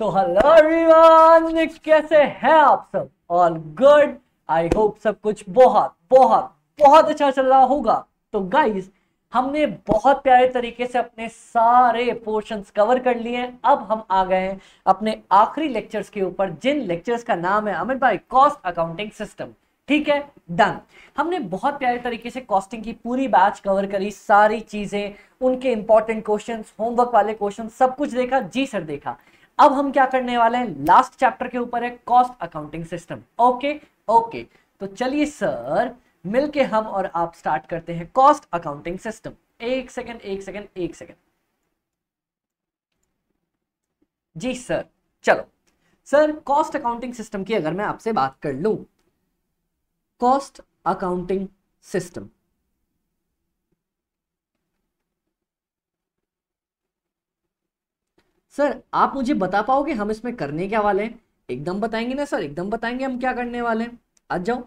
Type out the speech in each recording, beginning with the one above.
So hello everyone, कैसे हैं आप सब? All good. आई होप सब कुछ बहुत बहुत बहुत अच्छा चल रहा होगा। तो गाइस, हमने बहुत प्यारे तरीके से अपने सारे पोर्शंस कवर कर लिए हैं। अब हम आ गए हैं अपने आखिरी लेक्चर्स के ऊपर, जिन लेक्चर्स का नाम है अमित भाई कॉस्ट अकाउंटिंग सिस्टम। ठीक है, डन। हमने बहुत प्यारे तरीके से कॉस्टिंग की पूरी बैच कवर करी, सारी चीजें, उनके इंपॉर्टेंट क्वेश्चंस, होमवर्क वाले क्वेश्चन, सब कुछ देखा। जी सर, देखा। अब हम क्या करने वाले हैं, लास्ट चैप्टर के ऊपर है cost accounting system. Okay okay, तो चलिए सर, मिलके हम और आप स्टार्ट करते हैं कॉस्ट अकाउंटिंग सिस्टम। एक सेकंड एक सेकंड एक सेकंड। जी सर, चलो। सर, कॉस्ट अकाउंटिंग सिस्टम की अगर मैं आपसे बात कर लूं, कॉस्ट अकाउंटिंग सिस्टम, सर आप मुझे बता पाओगे हम इसमें करने क्या वाले हैं? एकदम बताएंगे ना सर, एकदम बताएंगे हम क्या करने वाले हैं। आ जाओ।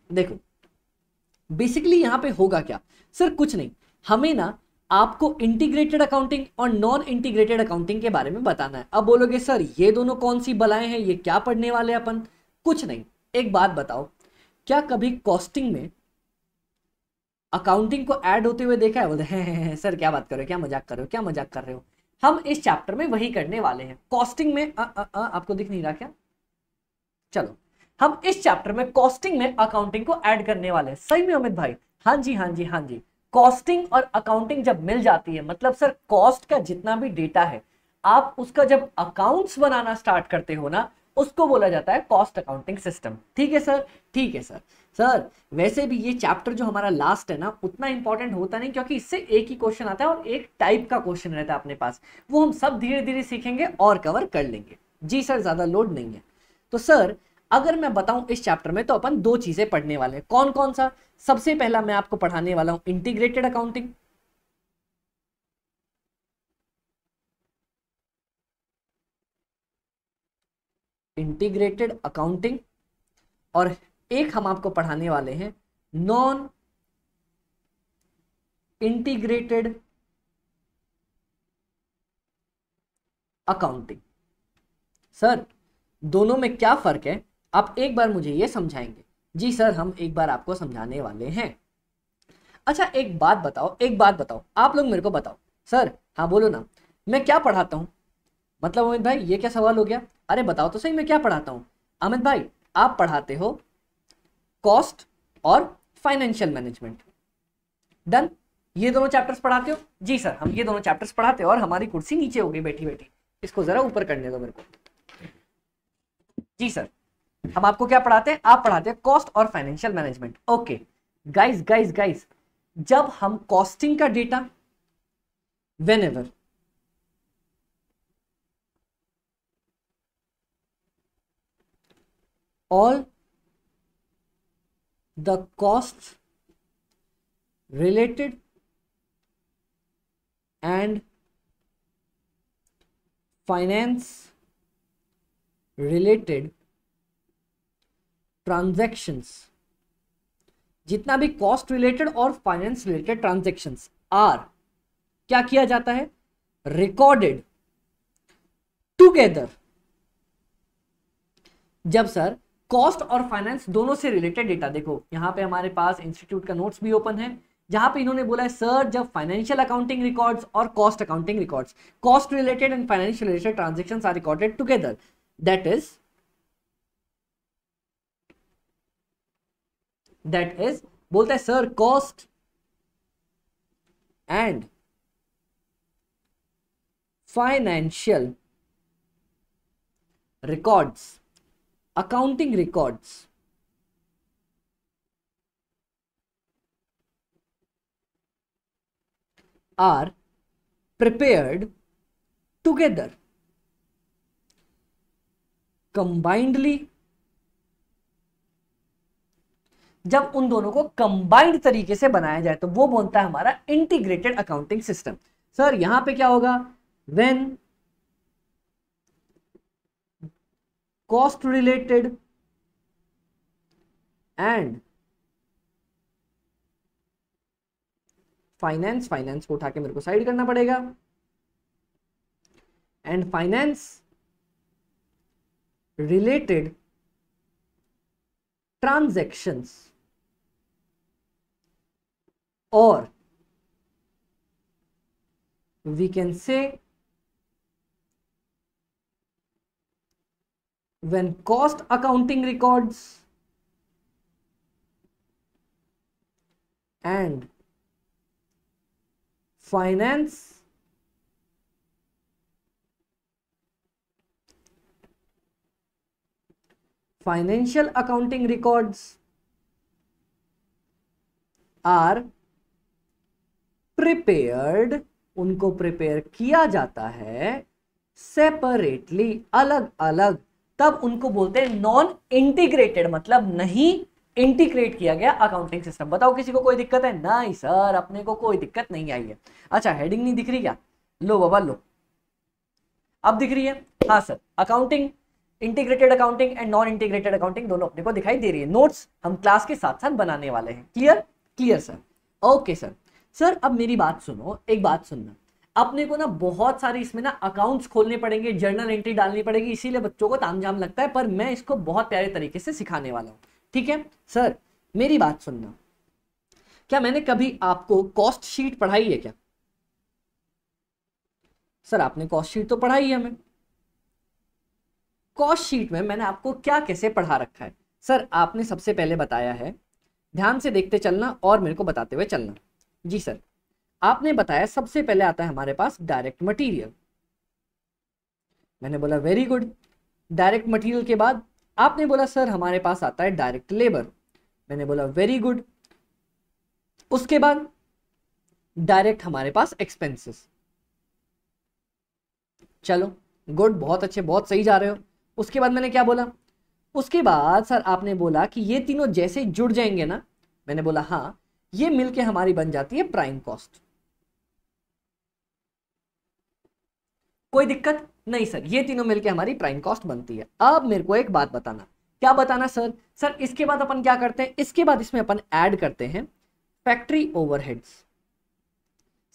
देखो, बेसिकली यहां पे होगा क्या? सर कुछ नहीं, हमें ना आपको इंटीग्रेटेड अकाउंटिंग और नॉन इंटीग्रेटेड अकाउंटिंग के बारे में बताना है। अब बोलोगे सर ये दोनों कौन सी बलाएं हैं, ये क्या पढ़ने वाले हैं अपन? कुछ नहीं, एक बात बताओ, क्या कभी कॉस्टिंग में अकाउंटिंग को ऐड होते हुए देखा है? बोलते हैं सर क्या बात कर रहे हो, क्या मजाक कर रहे हो, क्या मजाक कर रहे हो। हम इस चैप्टर में वही करने वाले हैं। कॉस्टिंग में आपको दिख नहीं रहा क्या? चलो, हम इस चैप्टर में कॉस्टिंग में अकाउंटिंग को ऐड करने वाले हैं। सही में अमित भाई? हाँ जी हाँ जी हाँ जी। कॉस्टिंग और अकाउंटिंग जब मिल जाती है, मतलब सर कॉस्ट का जितना भी डेटा है, आप उसका जब अकाउंट्स बनाना स्टार्ट करते हो ना, उसको बोला जाता है कॉस्ट अकाउंटिंग सिस्टम। ठीक है सर, ठीक है सर। सर वैसे भी ये चैप्टर जो हमारा लास्ट है ना, उतना इंपॉर्टेंट होता नहीं, क्योंकि इससे एक ही क्वेश्चन आता है और एक टाइप का क्वेश्चन रहता है अपने पास। वो हम सब धीरे धीरे सीखेंगे और कवर कर लेंगे। जी सर, ज्यादा लोड नहीं है। तो सर, अगर मैं बताऊं इस चैप्टर में तो अपन दो चीजें पढ़ने वाले हैं। कौन कौन सा? सबसे पहला मैं आपको पढ़ाने वाला हूं इंटीग्रेटेड अकाउंटिंग। Integrated accounting. और एक हम आपको पढ़ाने वाले हैं नॉन इंटीग्रेटेड अकाउंटिंग। सर दोनों में क्या फर्क है, आप एक बार मुझे ये समझाएंगे? जी सर, हम एक बार आपको समझाने वाले हैं। अच्छा एक बात बताओ, एक बात बताओ, आप लोग मेरे को बताओ। सर हाँ बोलो ना, मैं क्या पढ़ाता हूं? मतलब अमित भाई ये क्या सवाल हो गया? अरे बताओ तो सही, मैं क्या पढ़ाता हूं? अमित भाई, आप पढ़ाते हो कॉस्ट और फाइनेंशियल मैनेजमेंट। डन। ये दोनों चैप्टर्स पढ़ाते हो? जी सर, हम ये दोनों चैप्टर्स पढ़ाते हो। और हमारी कुर्सी नीचे हो गई बैठी बैठी, इसको जरा ऊपर करने दो मेरे को। जी सर, हम आपको क्या पढ़ाते हैं? आप पढ़ाते हैं कॉस्ट और financial management. Okay guys guys guys, जब हम कॉस्टिंग का data whenever all the costs related and finance related transactions, जितना भी कॉस्ट रिलेटेड और फाइनेंस रिलेटेड ट्रांजेक्शन्स आर, क्या किया जाता है? Recorded together. जब सर कॉस्ट और फाइनेंस दोनों से रिलेटेड डेटा, देखो यहां पे हमारे पास इंस्टीट्यूट का नोट्स भी ओपन है, जहां पे इन्होंने बोला है सर जब फाइनेंशियल अकाउंटिंग रिकॉर्ड्स और cost accounting records, cost related and financial related transactions are recorded together, that is बोलता है sir cost and financial records, accounting records are prepared together, combinedly। जब उन दोनों को कंबाइंड तरीके से बनाया जाए तो वो बोलता है हमारा इंटीग्रेटेड अकाउंटिंग सिस्टम। सर यहां पे क्या होगा? When cost related and finance, finance को उठा के मेरे को साइड करना पड़ेगा, and finance related transactions, or we can say when cost accounting records and finance financial accounting records are prepared, उनको प्रिपेयर किया जाता है सेपरेटली, अलग अलग, तब उनको बोलते हैं नॉन इंटीग्रेटेड, मतलब नहीं इंटीग्रेट किया गया अकाउंटिंग सिस्टम। बताओ किसी को कोई दिक्कत है? नहीं सर, अपने को कोई दिक्कत नहीं आई है। अच्छा, हेडिंग नहीं दिख रही क्या? लो बाबा लो, अब दिख रही है? हाँ sir, accounting, integrated accounting and non integrated accounting दोनों अपने को दिखाई दे रही है। नोट्स हम क्लास के साथ साथ बनाने वाले हैं। Clear? Clear sir, okay sir. Sir अब मेरी बात सुनो, एक बात सुनना, अपने को ना बहुत सारी इसमें ना अकाउंट्स खोलने पड़ेंगे, जर्नल एंट्री डालनी पड़ेगी, इसीलिए बच्चों को तामझाम लगता है, पर मैं इसको बहुत प्यारे तरीके से सिखाने वाला हूँ। ठीक है सर, मेरी बात सुनना, क्या मैंने कभी आपको कॉस्ट शीट पढ़ाई है क्या? सर आपने कॉस्ट शीट तो पढ़ाई है हमें। कॉस्ट शीट में मैंने आपको क्या कैसे पढ़ा रखा है? सर आपने सबसे पहले बताया है, ध्यान से देखते चलना और मेरे को बताते हुए चलना। जी सर, आपने बताया सबसे पहले आता है हमारे पास डायरेक्ट मटेरियल। मैंने बोला वेरी गुड। डायरेक्ट मटेरियल के बाद आपने बोला सर हमारे पास आता है डायरेक्ट लेबर। मैंने बोला वेरी गुड। उसके बाद डायरेक्ट हमारे पास एक्सपेंसेस। चलो गुड, बहुत अच्छे, बहुत सही जा रहे हो। उसके बाद मैंने क्या बोला? उसके बाद सर आपने बोला कि ये तीनों जैसे जुड़ जाएंगे ना, मैंने बोला हाँ, ये मिलके हमारी बन जाती है प्राइम कॉस्ट। कोई दिक्कत नहीं सर, ये तीनों मिलके हमारी प्राइम कॉस्ट बनती है। अब मेरे को एक बात बताना। क्या बताना सर? सर इसके बाद अपन क्या करते हैं, इसके बाद इसमें अपन ऐड करते हैं फैक्ट्री ओवरहेड्स।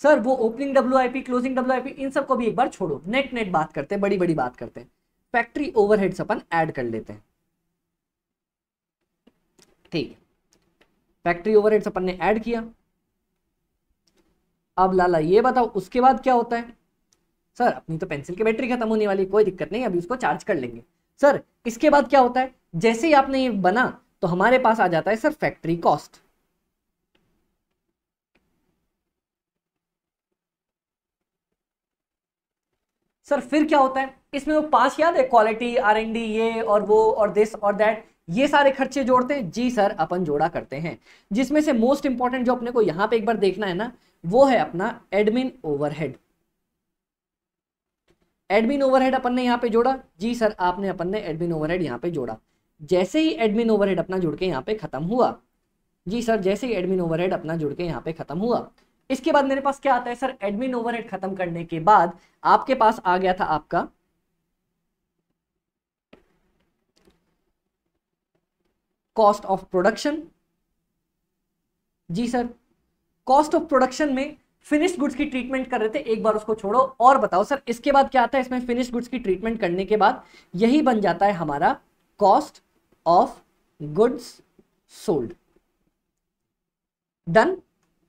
सर वो ओपनिंग WIP, क्लोजिंग WIP, इन सबको भी एक बार छोड़ो, नेट नेट बात करते हैं, बड़ी बड़ी बात करते हैं। फैक्ट्री ओवरहेड्स अपन ऐड कर लेते हैं। ठीक है, फैक्ट्री ओवरहेड्स अपन ने ऐड किया। अब लाला ये बताओ उसके बाद क्या होता है? सर अपनी तो पेंसिल की बैटरी खत्म होने वाली, कोई दिक्कत नहीं, अभी उसको चार्ज कर लेंगे। सर इसके बाद क्या होता है? जैसे ही आपने ये बना तो हमारे पास आ जाता है सर फैक्ट्री कॉस्ट। सर फिर क्या होता है? इसमें वो 5 याद है, क्वालिटी, R&D, ये और वो और दिस और दैट, ये सारे खर्चे जोड़ते हैं। जी सर अपन जोड़ा करते हैं, जिसमें से मोस्ट इंपॉर्टेंट जो अपने को यहां पे एक बार देखना है ना, वो है अपना एडमिन ओवरहेड। एडमिन ओवरहेड अपन ने यहाँ पे जोड़ा। जी सर आपने अपन ने एडमिन ओवरहेड यहाँ पे जोड़ा। जैसे ही एडमिन ओवरहेड अपना जुड़ के यहाँ पे खत्म हुआ, जी सर जैसे ही एडमिन ओवरहेड अपना जुड़ के यहाँ पे खत्म हुआ, इसके बाद मेरे पास क्या आता है सर? एडमिन ओवरहेड खत्म करने के बाद आपके पास आ गया था आपका कॉस्ट ऑफ प्रोडक्शन। जी सर, कॉस्ट ऑफ प्रोडक्शन में फिनिश्ड गुड्स की ट्रीटमेंट कर रहे थे, एक बार उसको छोड़ो और बताओ सर इसके बाद क्या आता है? इसमें फिनिश्ड गुड्स की ट्रीटमेंट करने के बाद यही बन जाता है हमारा cost of goods sold. Done?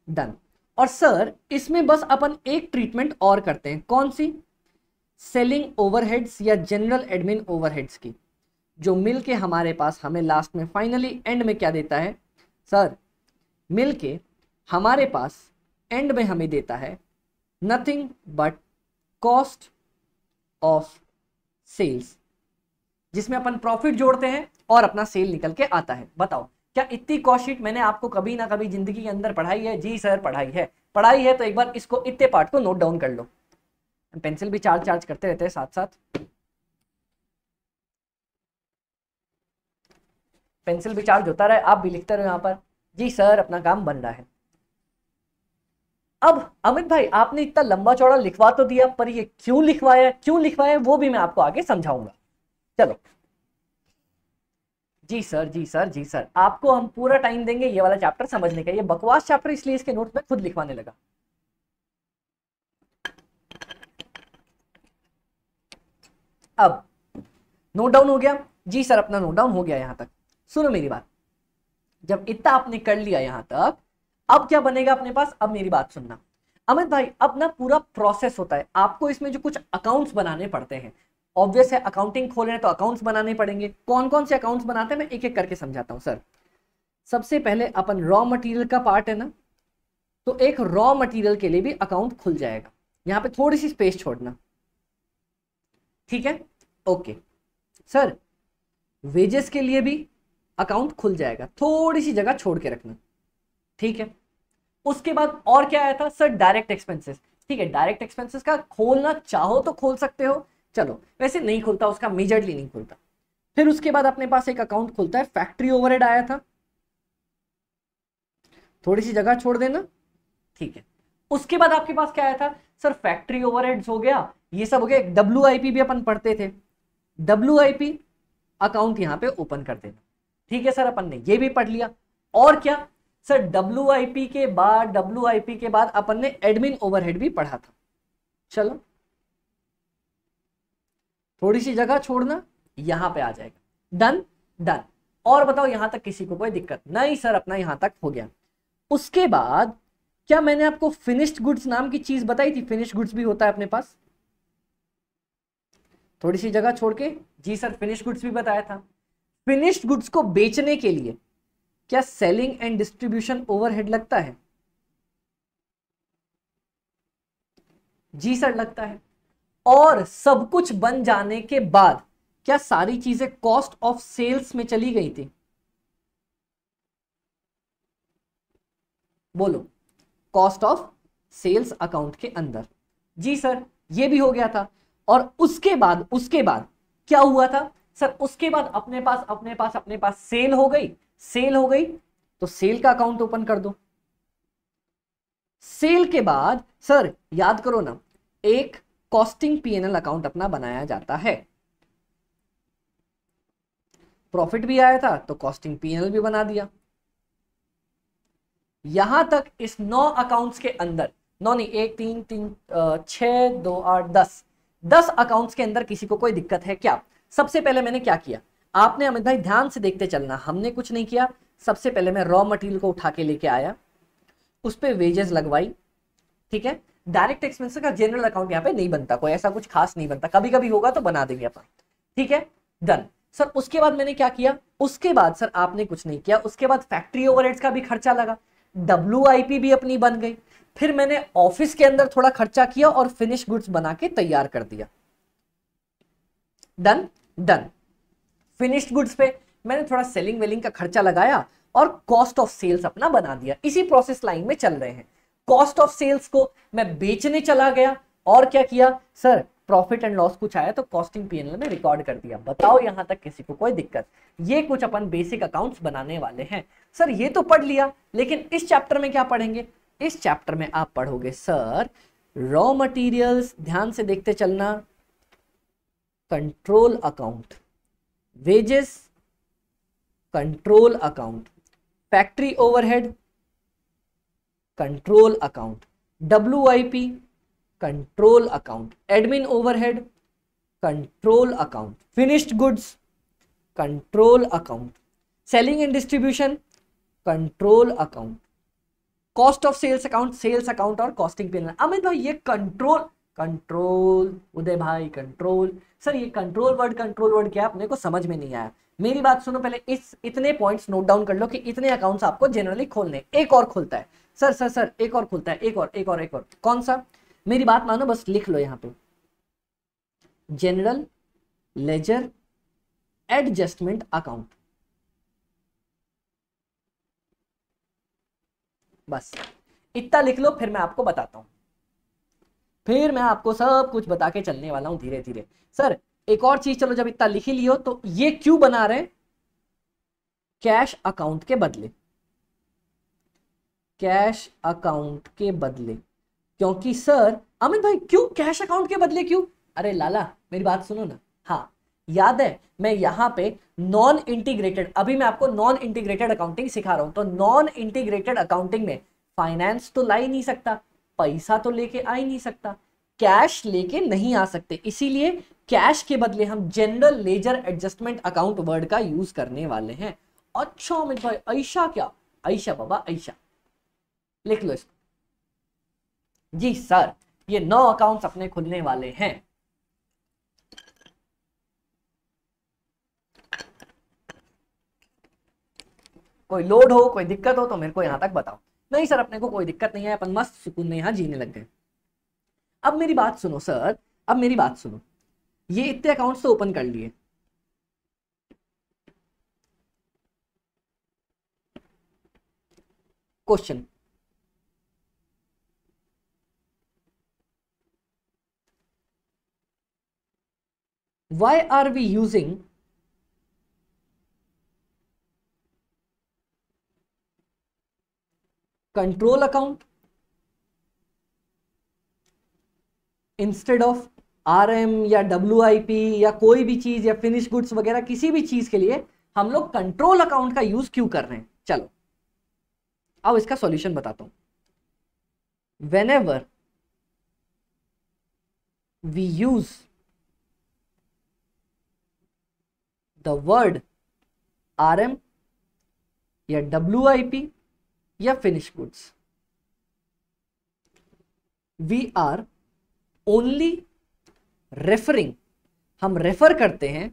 Done. और सर इसमें बस अपन एक ट्रीटमेंट और करते हैं, कौन सी? सेलिंग ओवरहेड्स या जनरल एडमिन ओवरहेड्स की, जो मिलके हमारे पास हमें लास्ट में फाइनली एंड में क्या देता है सर? मिलके हमारे पास एंड में हमें देता है nothing but cost of sales, जिसमें अपन प्रॉफिट जोड़ते हैं और अपना सेल निकल के आता है। बताओ क्या इतनी कॉस्ट शीट मैंने आपको कभी ना कभी जिंदगी के अंदर पढ़ाई है? जी सर पढ़ाई है। पढ़ाई है तो एक बार इसको, इतने पार्ट को नोट डाउन कर लो। पेंसिल भी चार्ज करते रहते हैं साथ साथ, पेंसिल भी चार्ज होता रहे, आप भी लिखते रहो यहाँ पर। जी सर अपना काम बन रहा है। अब अमित भाई आपने इतना लंबा चौड़ा लिखवा तो दिया, पर ये क्यों लिखवाया वो भी मैं आपको आगे समझाऊंगा। चलो जी सर, जी सर, जी सर, आपको हम पूरा टाइम देंगे ये वाला चैप्टर समझने का। ये बकवास चैप्टर इसलिए इसके नोट्स में खुद लिखवाने लगा। अब नोट डाउन हो गया? जी सर अपना नोट डाउन हो गया यहां तक। सुनो मेरी बात, जब इतना आपने कर लिया यहां तक, अब क्या बनेगा अपने पास? अब मेरी बात सुनना अमित भाई, अब ना पूरा प्रोसेस होता है, आपको इसमें जो कुछ अकाउंट्स बनाने पड़ते हैं, ऑब्वियस है अकाउंटिंग खोल रहे हैं तो अकाउंट्स बनाने पड़ेंगे। कौन कौन से अकाउंट्स बनाते हैं मैं एक एक करके समझाता हूं सर। सबसे पहले अपन रॉ मटेरियल का पार्ट है ना, तो एक रॉ मटेरियल के लिए भी अकाउंट खुल जाएगा। यहां पे थोड़ी सी स्पेस छोड़ना, ठीक है? ओके सर, वेजेस के लिए भी अकाउंट खुल जाएगा, थोड़ी सी जगह छोड़ के रखना, ठीक है? उसके बाद और क्या आया था सर? Direct expenses. ठीक है, डायरेक्ट एक्सपेंसेस का खोलना चाहो तो खोल सकते हो, चलो वैसे नहीं खुलता, उसका मेजरली नहीं खुलता। फिर उसके बाद अपने पास एक अकाउंट खुलता है फैक्ट्री ओवरहेड आया था, थोड़ी सी जगह छोड़ देना, ठीक है? उसके बाद आपके पास क्या आया था सर? फैक्ट्री ओवरहेड्स हो गया, ये सब हो गया। WIP भी अपन पढ़ते थे, WIP अकाउंट यहां पे ओपन कर देना, ठीक है सर? अपन ने ये भी पढ़ लिया। और क्या सर? WIP के बाद अपन ने एडमिन ओवरहेड भी पढ़ा था। चलो थोड़ी सी जगह छोड़ना, यहां पे आ जाएगा। Done done. और बताओ यहां तक किसी को कोई दिक्कत? नहीं सर अपना यहां तक हो गया। उसके बाद क्या मैंने आपको फिनिश्ड गुड्स नाम की चीज बताई थी? फिनिश्ड गुड्स भी होता है अपने पास, थोड़ी सी जगह छोड़ के। जी सर फिनिश्ड गुड्स भी बताया था। फिनिश्ड गुड्स को बेचने के लिए क्या सेलिंग एंड डिस्ट्रीब्यूशन ओवरहेड लगता है? जी सर लगता है। और सब कुछ बन जाने के बाद क्या सारी चीजें कॉस्ट ऑफ सेल्स में चली गई थी? बोलो, कॉस्ट ऑफ सेल्स अकाउंट के अंदर। जी सर ये भी हो गया था। और उसके बाद क्या हुआ था सर? उसके बाद अपने पास सेल हो गई। सेल हो गई तो सेल का अकाउंट ओपन कर दो। सेल के बाद सर याद करो ना, एक कॉस्टिंग P&L अकाउंट अपना बनाया जाता है। प्रॉफिट भी आया था तो कॉस्टिंग P&L भी बना दिया। यहां तक इस 9 अकाउंट्स के अंदर, 9 नहीं, 1 3 3 6 2 8 10 अकाउंट्स के अंदर किसी को कोई दिक्कत है क्या? सबसे पहले मैंने क्या किया, आपने अमित भाई ध्यान से देखते चलना, हमने कुछ नहीं किया। सबसे पहले मैं रॉ मटेरियल को उठा के लेके आया, उस पर वेजेस लगवाई, ठीक है? डायरेक्ट एक्सपेंसेस का जनरल अकाउंट यहाँ पे नहीं बनता, कोई ऐसा कुछ खास नहीं बनता, कभी कभी होगा तो बना देंगे अपन, ठीक है? Done sir. उसके बाद मैंने क्या किया? उसके बाद सर आपने कुछ नहीं किया, उसके बाद फैक्ट्री ओवरहेड्स का भी खर्चा लगा, WIP भी अपनी बन गई। फिर मैंने ऑफिस के अंदर थोड़ा खर्चा किया और फिनिश गुड्स बना के तैयार कर दिया। Done done. फिनिश्ड गुड्स पे मैंने थोड़ा सेलिंग वेलिंग का खर्चा लगाया और कॉस्ट ऑफ सेल्स अपना बना दिया। इसी प्रोसेस लाइन में चल रहे हैं। कॉस्ट ऑफ सेल्स को मैं बेचने चला गया और क्या किया सर? प्रॉफिट एंड लॉस कुछ आया तो कॉस्टिंग P&L में रिकॉर्ड कर दिया। बताओ यहां तक किसी को कोई दिक्कत? ये कुछ अपन बेसिक अकाउंट्स बनाने वाले हैं सर। ये तो पढ़ लिया, लेकिन इस चैप्टर में क्या पढ़ेंगे? इस चैप्टर में आप पढ़ोगे सर रॉ मटेरियल्स, ध्यान से देखते चलना, control account, wages control account, factory overhead control account, WIP control account, admin overhead control account, finished goods control account, selling and distribution control account, cost of sales account और costing P&L। Amit भाई ये control Uday भाई control, sir ये control word क्या अपने को समझ में नहीं आया। मेरी बात सुनो, पहले इतने पॉइंट्स नोट डाउन कर लो कि इतने अकाउंट्स आपको जनरली खोलने। एक और खुलता है सर एक और खुलता है, एक और कौन सा? मेरी बात मानो, बस लिख लो यहां पे, जनरल लेजर एडजस्टमेंट अकाउंट। बस इतना लिख लो, फिर मैं आपको बताता हूं, फिर मैं आपको सब कुछ बता के चलने वाला हूं धीरे धीरे। सर एक और चीज, चलो जब इतना लिख ही लियो तो ये क्यों बना रहे? कैश अकाउंट के बदले, कैश अकाउंट के बदले। क्योंकि सर अमित भाई क्यों कैश अकाउंट के बदले क्यों? अरे लाला मेरी बात सुनो ना। हाँ याद है, मैं यहां पे नॉन इंटीग्रेटेड, अभी मैं आपको नॉन इंटीग्रेटेड अकाउंटिंग सिखा रहा हूं। तो नॉन इंटीग्रेटेड अकाउंटिंग में फाइनेंस तो ला ही नहीं सकता, पैसा तो लेके आ ही नहीं सकता, कैश लेके नहीं आ सकते, इसीलिए कैश के बदले हम general ledger adjustment account word का यूज करने वाले हैं। अच्छा अमित भाई, ऐशा क्या? ऐशा बाबा, ऐशा लिख लो इसको। जी सर, ये 9 अकाउंट्स अपने खुलने वाले हैं। कोई लोड हो, कोई दिक्कत हो तो मेरे को यहां तक बताओ। नहीं सर, अपने को कोई दिक्कत नहीं है, अपन मस्त सुकून में यहां जीने लग गए। अब मेरी बात सुनो सर, अब मेरी बात सुनो। ये इतने अकाउंट्स तो ओपन कर लिए, question, why are we using control account instead of RM या WIP या कोई भी चीज या फिनिश गुड्स वगैरह किसी भी चीज के लिए हम लोग कंट्रोल अकाउंट का यूज क्यों कर रहे हैं? चलो अब इसका सॉल्यूशन बताता हूं। whenever we use the word RM या WIP या finish goods, we are only referring, हम रेफर करते हैं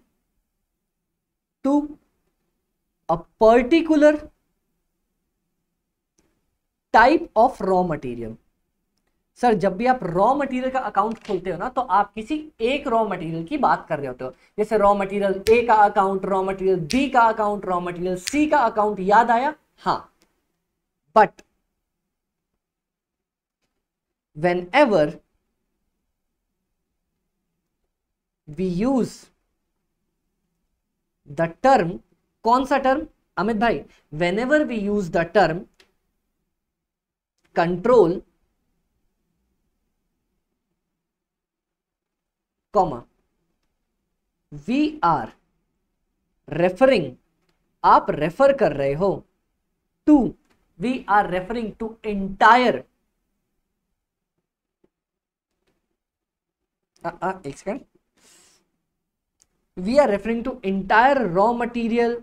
to a particular type of raw material. Sir जब भी आप रॉ मटेरियल का अकाउंट खोलते हो ना, तो आप किसी एक रॉ मटेरियल की बात कर रहे होते हो। जैसे रॉ मटेरियल ए का अकाउंट, रॉ मटेरियल बी का अकाउंट, रॉ मटेरियल सी का अकाउंट, याद आया? हाँ, but whenever we use the term, कौन सा टर्म अमित भाई? whenever we use the term control, comma, we are referring, आप रेफर कर रहे हो to, we are referring to entire, एक second, we are referring to entire raw material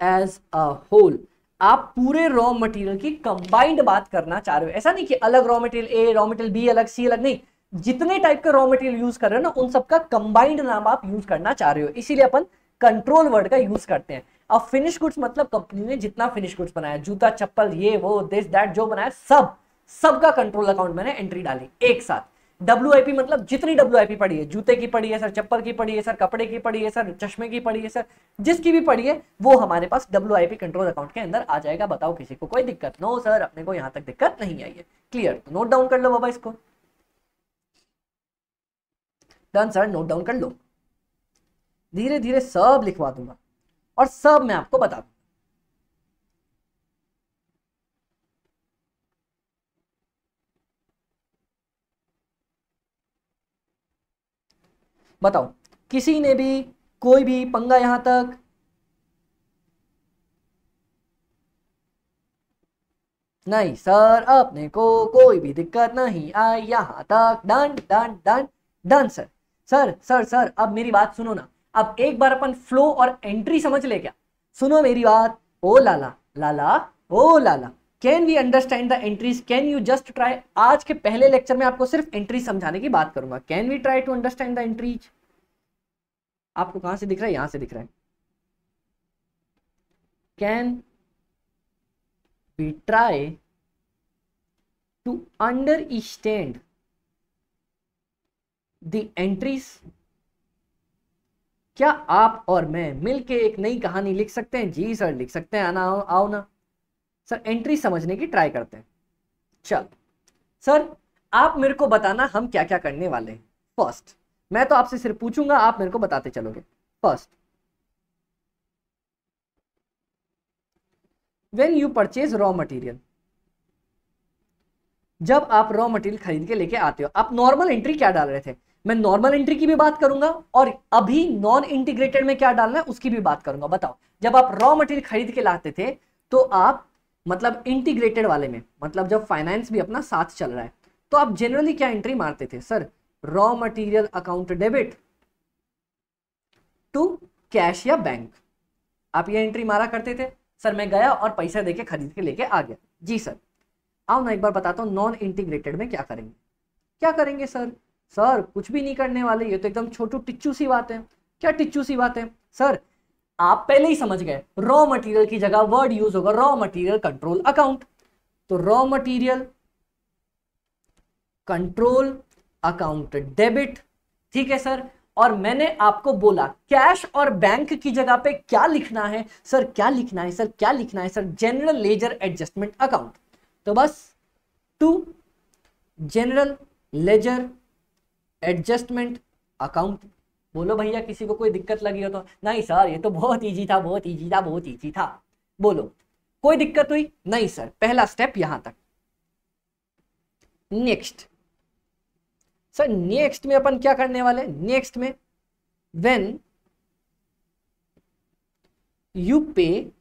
as a whole। आप पूरे रॉ मटेरियल की combined बात करना चाह रहे हो। ऐसा नहीं कि अलग raw material A, raw material B अलग, सी अलग, नहीं, जितने टाइप के रॉ मटेरियल यूज कर रहे हो ना, उन सबका कंबाइंड नाम आप यूज करना चाह रहे हो, इसीलिए अपन कंट्रोल वर्ड का यूज करते हैं। अब फिनिश गुड्स मतलब कंपनी ने जितना फिनिश गुड्स बनाया, जूता चप्पल ये वो दिस दैट जो बनाया, सबका कंट्रोल अकाउंट मैंने एंट्री डाली एक साथ। WIP मतलब जितनी WIP पड़ी है, जूते की पड़ी है सर, चप्पल की पड़ी है सर, कपड़े की पड़ी है सर, चश्मे की पड़ी है सर, जिसकी भी पड़ी है वो हमारे पास WIP कंट्रोल अकाउंट के अंदर आ जाएगा। बताओ किसी को कोई दिक्कत? नो सर, अपने को यहां तक दिक्कत नहीं आई है। क्लियर? तो नोट डाउन कर लो बाबा इसको। डन सर, नोट डाउन कर लो। धीरे धीरे सब लिखवा दूंगा और सब मैं आपको बता दूंगा। बताओ किसी ने भी कोई भी पंगा यहां तक? नहीं सर, अपने को कोई भी दिक्कत नहीं आई यहां तक। Done done done done sir. Sir sir sir अब मेरी बात सुनो ना। अब एक बार अपन फ्लो और एंट्री समझ ले क्या? सुनो मेरी बात। ओ लाला लाला, ओ लाला, can we understand the entries? Can you just try? आज के पहले लेक्चर में आपको सिर्फ एंट्री समझाने की बात करूंगा। Can we try to understand the entries? आपको कहां से दिख रहा है? यहां से दिख रहा है। Can we try to understand the entries? क्या आप और मैं मिलके एक नई कहानी लिख सकते हैं? जी सर लिख सकते हैं। आना, आओ ना सर, एंट्री समझने की ट्राई करते हैं। चल सर, आप मेरे को बताना हम क्या क्या करने वाले हैं। फर्स्ट, मैं तो आपसे सिर्फ पूछूंगा, आप मेरे को बताते चलोगे। First, when you purchase raw material, जब आप रॉ मटेरियल खरीद के लेके आते हो, आप नॉर्मल एंट्री क्या डाल रहे थे? मैं नॉर्मल एंट्री की भी बात करूंगा और अभी नॉन इंटीग्रेटेड में क्या डालना है उसकी भी बात करूंगा। बताओ, जब आप रॉ मटेरियल खरीद के लाते थे तो आप मतलब इंटीग्रेटेड वाले में, मतलब जब फाइनेंस भी अपना साथ चल रहा है, तो आप जनरली क्या एंट्री मारते थे? Sir raw material account debit, to cash या बैंक। आप ये एंट्री मारा करते थे, सर मैं गया और पैसा देके खरीद के लेके आ गया। जी सर। आओ ना एक बार बताता हूँ नॉन इंटीग्रेटेड में क्या करेंगे। क्या करेंगे सर? सर कुछ भी नहीं करने वाले, ये तो एकदम छोटू टिच्चू सी बात है। क्या टिच्चू सी बात है सर? आप पहले ही समझ गए, रॉ मटेरियल की जगह वर्ड यूज होगा रॉ मटेरियल कंट्रोल अकाउंट। तो raw material control account debit, ठीक है सर। और मैंने आपको बोला कैश और बैंक की जगह पे क्या लिखना है सर, क्या लिखना है सर, क्या लिखना है sir? General ledger adjustment account. तो बस to general ledger adjustment account. बोलो भैया किसी को कोई दिक्कत लगी हो तो? नहीं सर ये तो बहुत इजी था, बहुत इजी था, बहुत इजी था। बोलो कोई दिक्कत हुई? नहीं सर, पहला स्टेप यहां तक। नेक्स्ट सर, नेक्स्ट में अपन क्या करने वाले? नेक्स्ट में व्हेन यू पे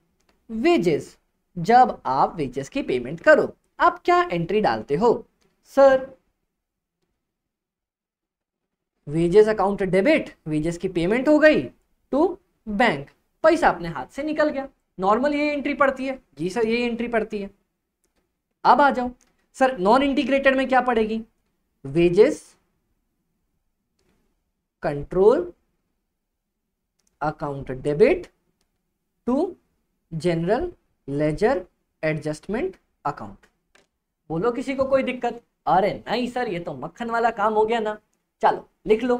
वेजेस, जब आप वेजेस की पेमेंट करो, आप क्या एंट्री डालते हो sir? Wages account debit, wages की पेमेंट हो गई टू बैंक, पैसा अपने हाथ से निकल गया। नॉर्मल ये एंट्री पड़ती है। जी सर ये एंट्री पड़ती है। अब आ जाओ सर, नॉन इंटीग्रेटेड में क्या पड़ेगी? Wages control account debit to general ledger adjustment account. बोलो किसी को कोई दिक्कत? अरे नहीं सर ये तो मक्खन वाला काम हो गया ना। चलो लिख लो,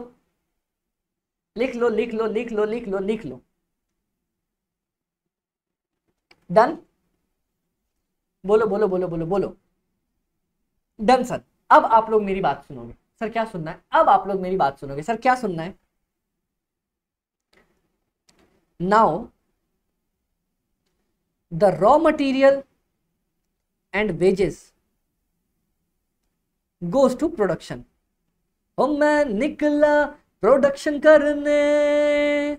लिख लो, लिख लो, लिख लो, लिख लो, लिख लो। डन? बोलो बोलो बोलो बोलो बोलो। Done sir. अब आप लोग मेरी बात सुनोगे। सर क्या सुनना है? अब आप लोग मेरी बात सुनोगे। सर क्या सुनना है? Now the raw material and wages goes to production. ओ मैं निकला प्रोडक्शन करने।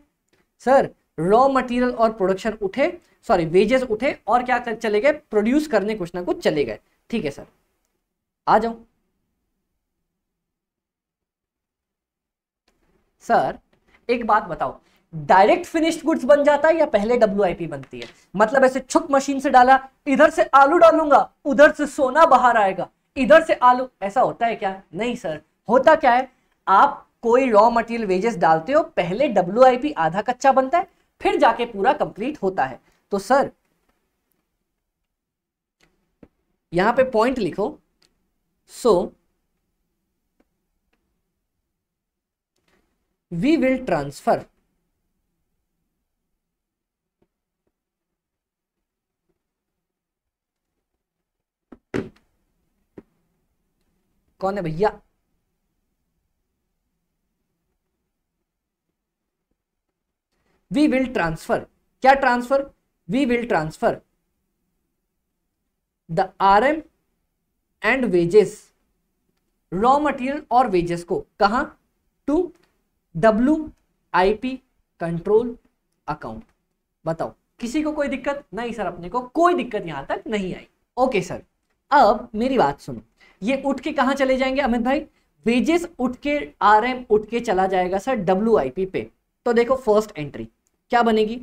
सर रॉ मटेरियल और प्रोडक्शन उठे, सॉरी वेजेस उठे और क्या चले गए? प्रोड्यूस करने कुछ ना कुछ चले गए। ठीक है सर, आ जाओ। सर एक बात बताओ, डायरेक्ट फिनिश्ड गुड्स बन जाता है या पहले डब्ल्यूआईपी बनती है? मतलब ऐसे छुक मशीन से डाला, इधर से आलू डालूंगा उधर से सोना बाहर आएगा, इधर से आलू, ऐसा होता है क्या? नहीं सर। होता क्या है, आप कोई रॉ मटेरियल वेजेस डालते हो, पहले डब्ल्यूआईपी आधा कच्चा बनता है, फिर जाके पूरा कंप्लीट होता है। तो सर यहां पे पॉइंट लिखो। सो वी विल ट्रांसफर कौन है भैया? वी विल ट्रांसफर, क्या transfer? We will transfer the RM and wages, raw material और वेजेस को कहां? To WIP control account. बताओ किसी को कोई दिक्कत? नहीं सर अपने को कोई दिक्कत यहां तक नहीं आई। ओके सर, अब मेरी बात सुनो, ये उठ के कहां चले जाएंगे अमित भाई? वेजेस उठ के, RM उठ के चला जाएगा सर WIP पे। तो देखो फर्स्ट एंट्री क्या बनेगी?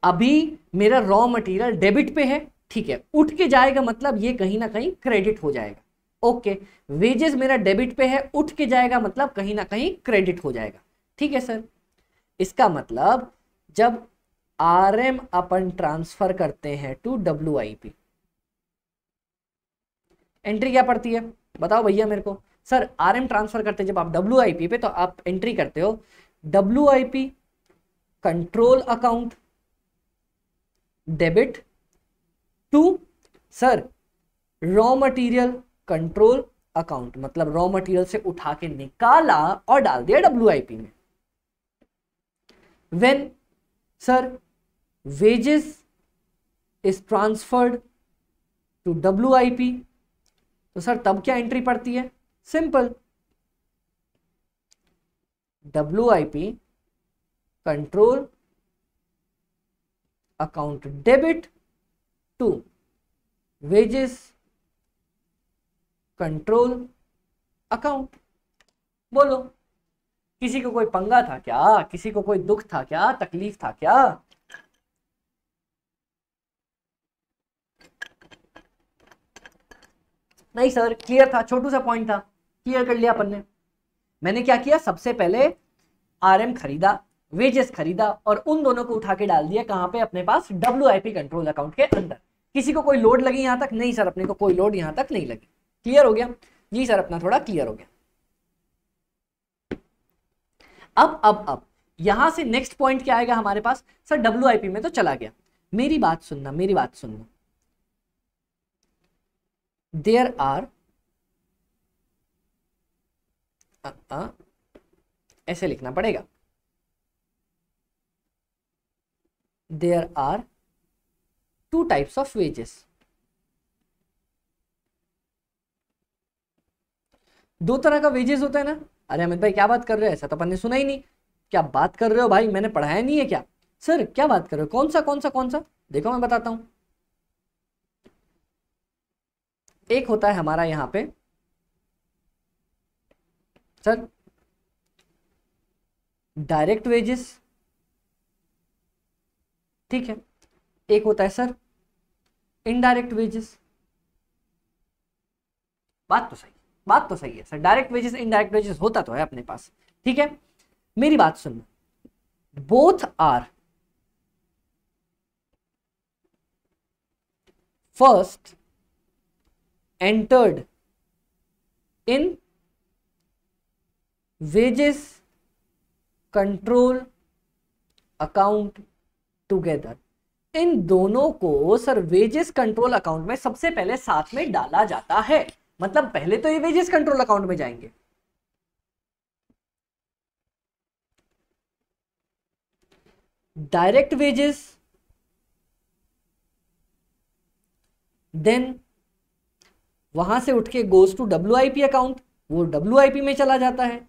अभी मेरा रॉ मटेरियल डेबिट पे है, ठीक है, उठ के जाएगा मतलब ये कहीं ना कहीं क्रेडिट हो जाएगा। ओके, वेजेस मेरा डेबिट पे है, उठ के जाएगा मतलब कहीं ना कहीं क्रेडिट हो जाएगा। ठीक है सर, इसका मतलब जब RM अपन ट्रांसफर करते हैं टू WIP, एंट्री क्या पड़ती है बताओ भैया मेरे को? सर RM ट्रांसफर करते जब आप WIP पे, तो आप एंट्री करते हो WIP control account debit to sir raw material control account, मतलब रॉ मटेरियल से उठा के निकाला और डाल दिया WIP में। When sir wages is transferred to WIP, तो सर तब क्या एंट्री पड़ती है? Simple, WIP control account debit to wages control account. बोलो किसी को कोई पंगा था क्या? किसी को कोई दुख था क्या? तकलीफ था क्या? नहीं सर, क्लियर था, छोटू सा पॉइंट था, क्लियर कर लिया अपन ने। मैंने क्या किया, सबसे पहले आरएम खरीदा, वेजेस खरीदा, और उन दोनों को उठा के डाल दिया कहां पे, अपने पास WIP कंट्रोल अकाउंट के अंदर। किसी को कोई लोड लगी यहां तक? नहीं सर, अपने को कोई लोड यहां तक नहीं लगी। क्लियर हो गया? जी सर, अपना थोड़ा क्लियर हो गया। अब यहां से नेक्स्ट पॉइंट क्या आएगा हमारे पास? सर WIP में तो चला गया, मेरी बात सुनना, मेरी बात सुनना। देयर आर, ऐसे लिखना पड़ेगा, there are two types of wages. दो तरह का वेजेस होता है ना? अरे अमित भाई क्या बात कर रहे हो, ऐसा तो अपन ने सुना ही नहीं। क्या बात कर रहे हो भाई, मैंने पढ़ाया नहीं है क्या? सर क्या बात कर रहे हो, कौन सा कौन सा कौन सा? देखो मैं बताता हूं। एक होता है हमारा यहां पे सर डायरेक्ट वेजेस, ठीक है। एक होता है सर इनडायरेक्ट वेजेस। बात तो सही, बात तो सही है sir, direct wages indirect wages होता तो है अपने पास, ठीक है। मेरी बात सुनना, both are first entered in wages control account together. इन दोनों को सर वेजेस कंट्रोल अकाउंट में सबसे पहले साथ में डाला जाता है। मतलब पहले तो ये वेजेस कंट्रोल अकाउंट में जाएंगे, डायरेक्ट वेजेस, देन वहां से उठ के गोज टू WIP अकाउंट, वो WIP में चला जाता है।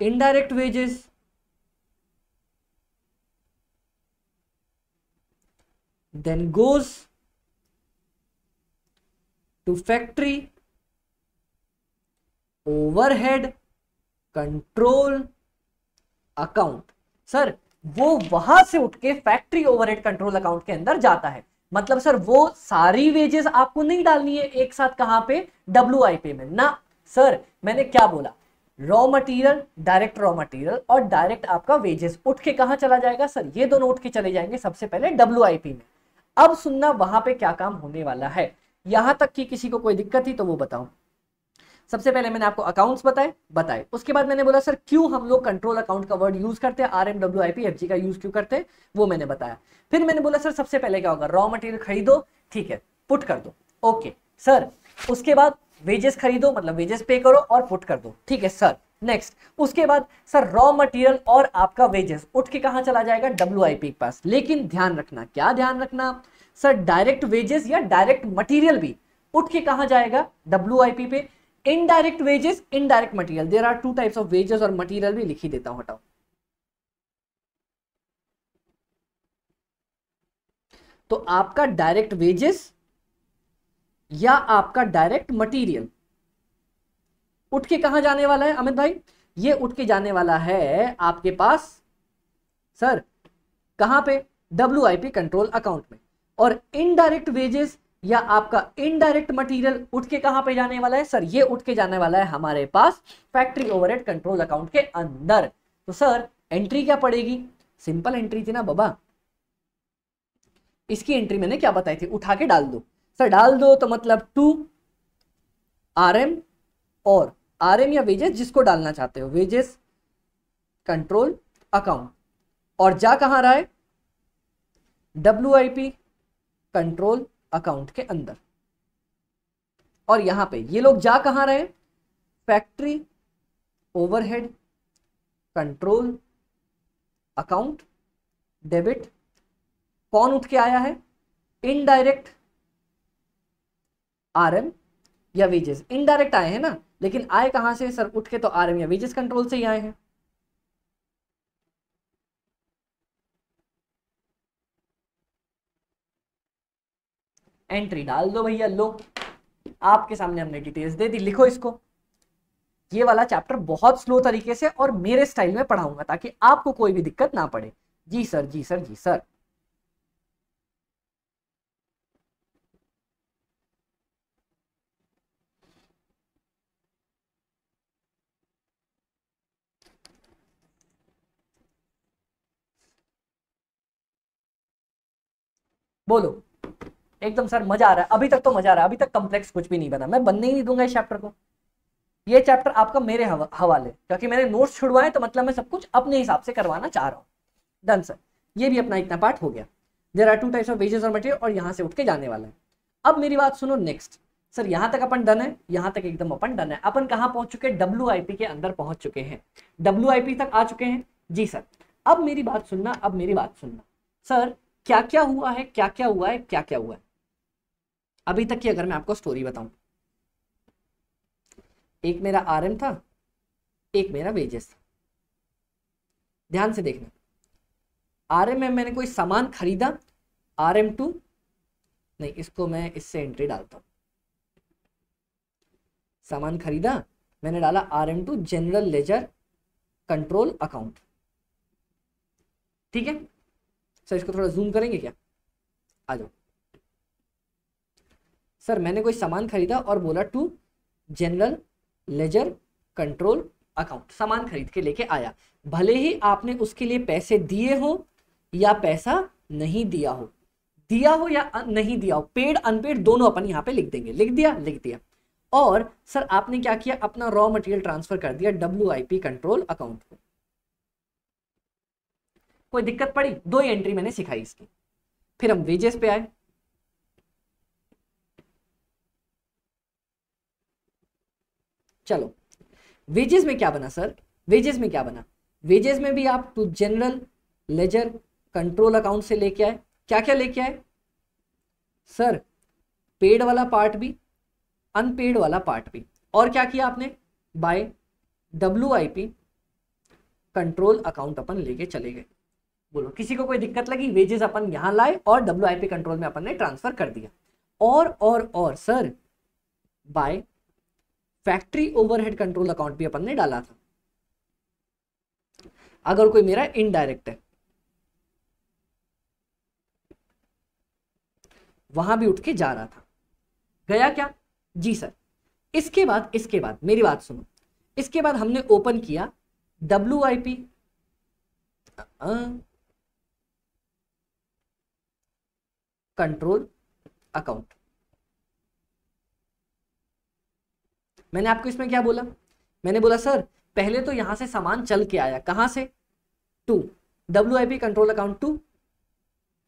Indirect wages, then goes to factory overhead control account. Sir वो वहां से उठ के फैक्ट्री ओवरहेड कंट्रोल अकाउंट के अंदर जाता है। मतलब सर वो सारी वेजेस आपको नहीं डालनी है एक साथ, कहां पे, WIP में ना। सर मैंने क्या बोला, raw material, direct raw material और डायरेक्ट आपका वेजेस उठ के कहां चला जाएगा सर, ये दोनों उठ के चले जाएंगे सबसे पहले WIP में। अब सुनना वहां पे क्या काम होने वाला है, यहां तक कि किसी को कोई दिक्कत थी तो वो बताओ। सबसे पहले मैंने आपको अकाउंट्स बताए, उसके बाद मैंने बोला सर क्यों हम लोग कंट्रोल अकाउंट का वर्ड यूज करते हैं, RMWIP FG का यूज क्यों करते हैं, वो मैंने बताया। फिर मैंने बोला सर सबसे पहले क्या होगा, रॉ मटेरियल खरीदो, ठीक है, पुट कर दो, ओके सर। उसके बाद वेजेस खरीदो, मतलब वेजेस पे करो और पुट कर दो, ठीक है सर। नेक्स्ट उसके बाद सर रॉ मटेरियल और आपका वेजेस उठ के कहां चला जाएगा, WIP के पास। लेकिन ध्यान रखना, क्या ध्यान रखना सर, डायरेक्ट वेजेस या डायरेक्ट मटेरियल भी उठ के कहां जाएगा, WIP पे। Indirect wages, indirect material, there are two types of wages, और मटेरियल भी लिख ही देता हूं, हटाओ। तो आपका डायरेक्ट वेजेस या आपका डायरेक्ट मटेरियल उठ के कहां जाने वाला है अमित भाई, ये उठ के जाने वाला है आपके पास सर कहां पे, WIP कंट्रोल अकाउंट में। और इनडायरेक्ट वेजेस या आपका इनडायरेक्ट मटेरियल उठ के कहां पे जाने वाला है सर, ये उठ के जाने वाला है हमारे पास फैक्ट्री ओवरहेड कंट्रोल अकाउंट के अंदर। तो सर एंट्री क्या पड़ेगी, सिंपल एंट्री थी ना बाबा, इसकी एंट्री मैंने क्या बताई थी, उठा के डाल दो सर, डाल दो तो मतलब टू RM, और RM या वेजेस जिसको डालना चाहते हो, वेजेस कंट्रोल अकाउंट, और जा कहां रहा है, WIP कंट्रोल अकाउंट के अंदर। और यहां पे ये लोग जा कहां रहे, factory overhead control account debit. कौन उठ के आया है, इनडायरेक्ट RM या वेजेस, इनडायरेक्ट आए हैं ना, लेकिन आए कहां से सर, उठ के तो RM या वेजेस कंट्रोल से ही आए हैं। एंट्री डाल दो भैया, लो आपके सामने हमने डिटेल्स दे दी, लिखो इसको। ये वाला चैप्टर बहुत स्लो तरीके से और मेरे स्टाइल में पढ़ाऊंगा ताकि आपको कोई भी दिक्कत ना पड़े। जी सर, जी सर, जी सर। बोलो एकदम सर मजा आ रहा है, अभी तक तो मजा आ रहा है, अभी तक कॉम्प्लेक्स कुछ भी नहीं बना, मैं बनने ही नहीं दूंगा इस चैप्टर को। ये चैप्टर आपका मेरे हवाले, क्योंकि मैंने नोट्स छुड़वाए तो मतलब मैं सब कुछ अपने हिसाब से करवाना चाह रहा हूँ। डन सर, ये भी अपना इतना पार्ट हो गया। There are 2 types of wages और मटेरियल, और यहाँ से उठ के जाने वाला है। अब मेरी बात सुनो नेक्स्ट। सर यहाँ तक अपन डन है, यहाँ तक एकदम अपन डन है। अपन कहाँ पहुंच चुके हैं? WIP के अंदर पहुंच चुके हैं, WIP तक आ चुके हैं। जी सर, अब मेरी बात सुनना, अब मेरी बात सुनना। सर क्या क्या हुआ है, क्या क्या हुआ है, क्या क्या हुआ है अभी तक की, अगर मैं आपको स्टोरी बताऊं। एक मेरा RM था, एक मेरा वेजेस था। ध्यान से देखना, RM में मैंने कोई सामान खरीदा, RM2 नहीं, इसको मैं इससे एंट्री डालता हूं। सामान खरीदा, मैंने डाला RM2 general ledger control account. ठीक है सर, इसको थोड़ा जूम करेंगे क्या? आ जाओ सर, मैंने कोई सामान खरीदा और बोला to general ledger control account, सामान खरीद के लेके आया, भले ही आपने उसके लिए पैसे दिए हो या पैसा नहीं दिया हो, दिया हो या नहीं दिया हो, पेड अनपेड दोनों अपन यहाँ पे लिख देंगे। लिख दिया, लिख दिया। और सर आपने क्या किया, अपना रॉ मटेरियल ट्रांसफर कर दिया WIP कंट्रोल अकाउंट को। कोई दिक्कत पड़ी? 2 ही एंट्री मैंने सिखाई इसकी। फिर हम वेजेस पे आए। चलो वेजेस में क्या बना सर? वेजेस में क्या बना? वेजेस में भी आप to general ledger control account से लेके आए। क्या क्या लेके आए सर? पेड वाला पार्ट भी, अनपेड वाला पार्ट भी। और क्या किया आपने? बाय WIP कंट्रोल अकाउंट अपन लेके चले गए। बोलो किसी को कोई दिक्कत लगी? वेजेस अपन यहां लाए और WIP कंट्रोल में अपन ने ट्रांसफर कर दिया। और sir by factory overhead control account भी अपन ने डाला था। अगर कोई मेरा इनडायरेक्ट है, वहां भी उठ के जा रहा था। गया क्या? जी सर। इसके बाद मेरी बात सुनो, इसके बाद हमने ओपन किया WIP कंट्रोल अकाउंट। मैंने आपको इसमें क्या बोला? मैंने बोला सर पहले तो यहां से सामान चल के आया, कहां से? To WIP control account to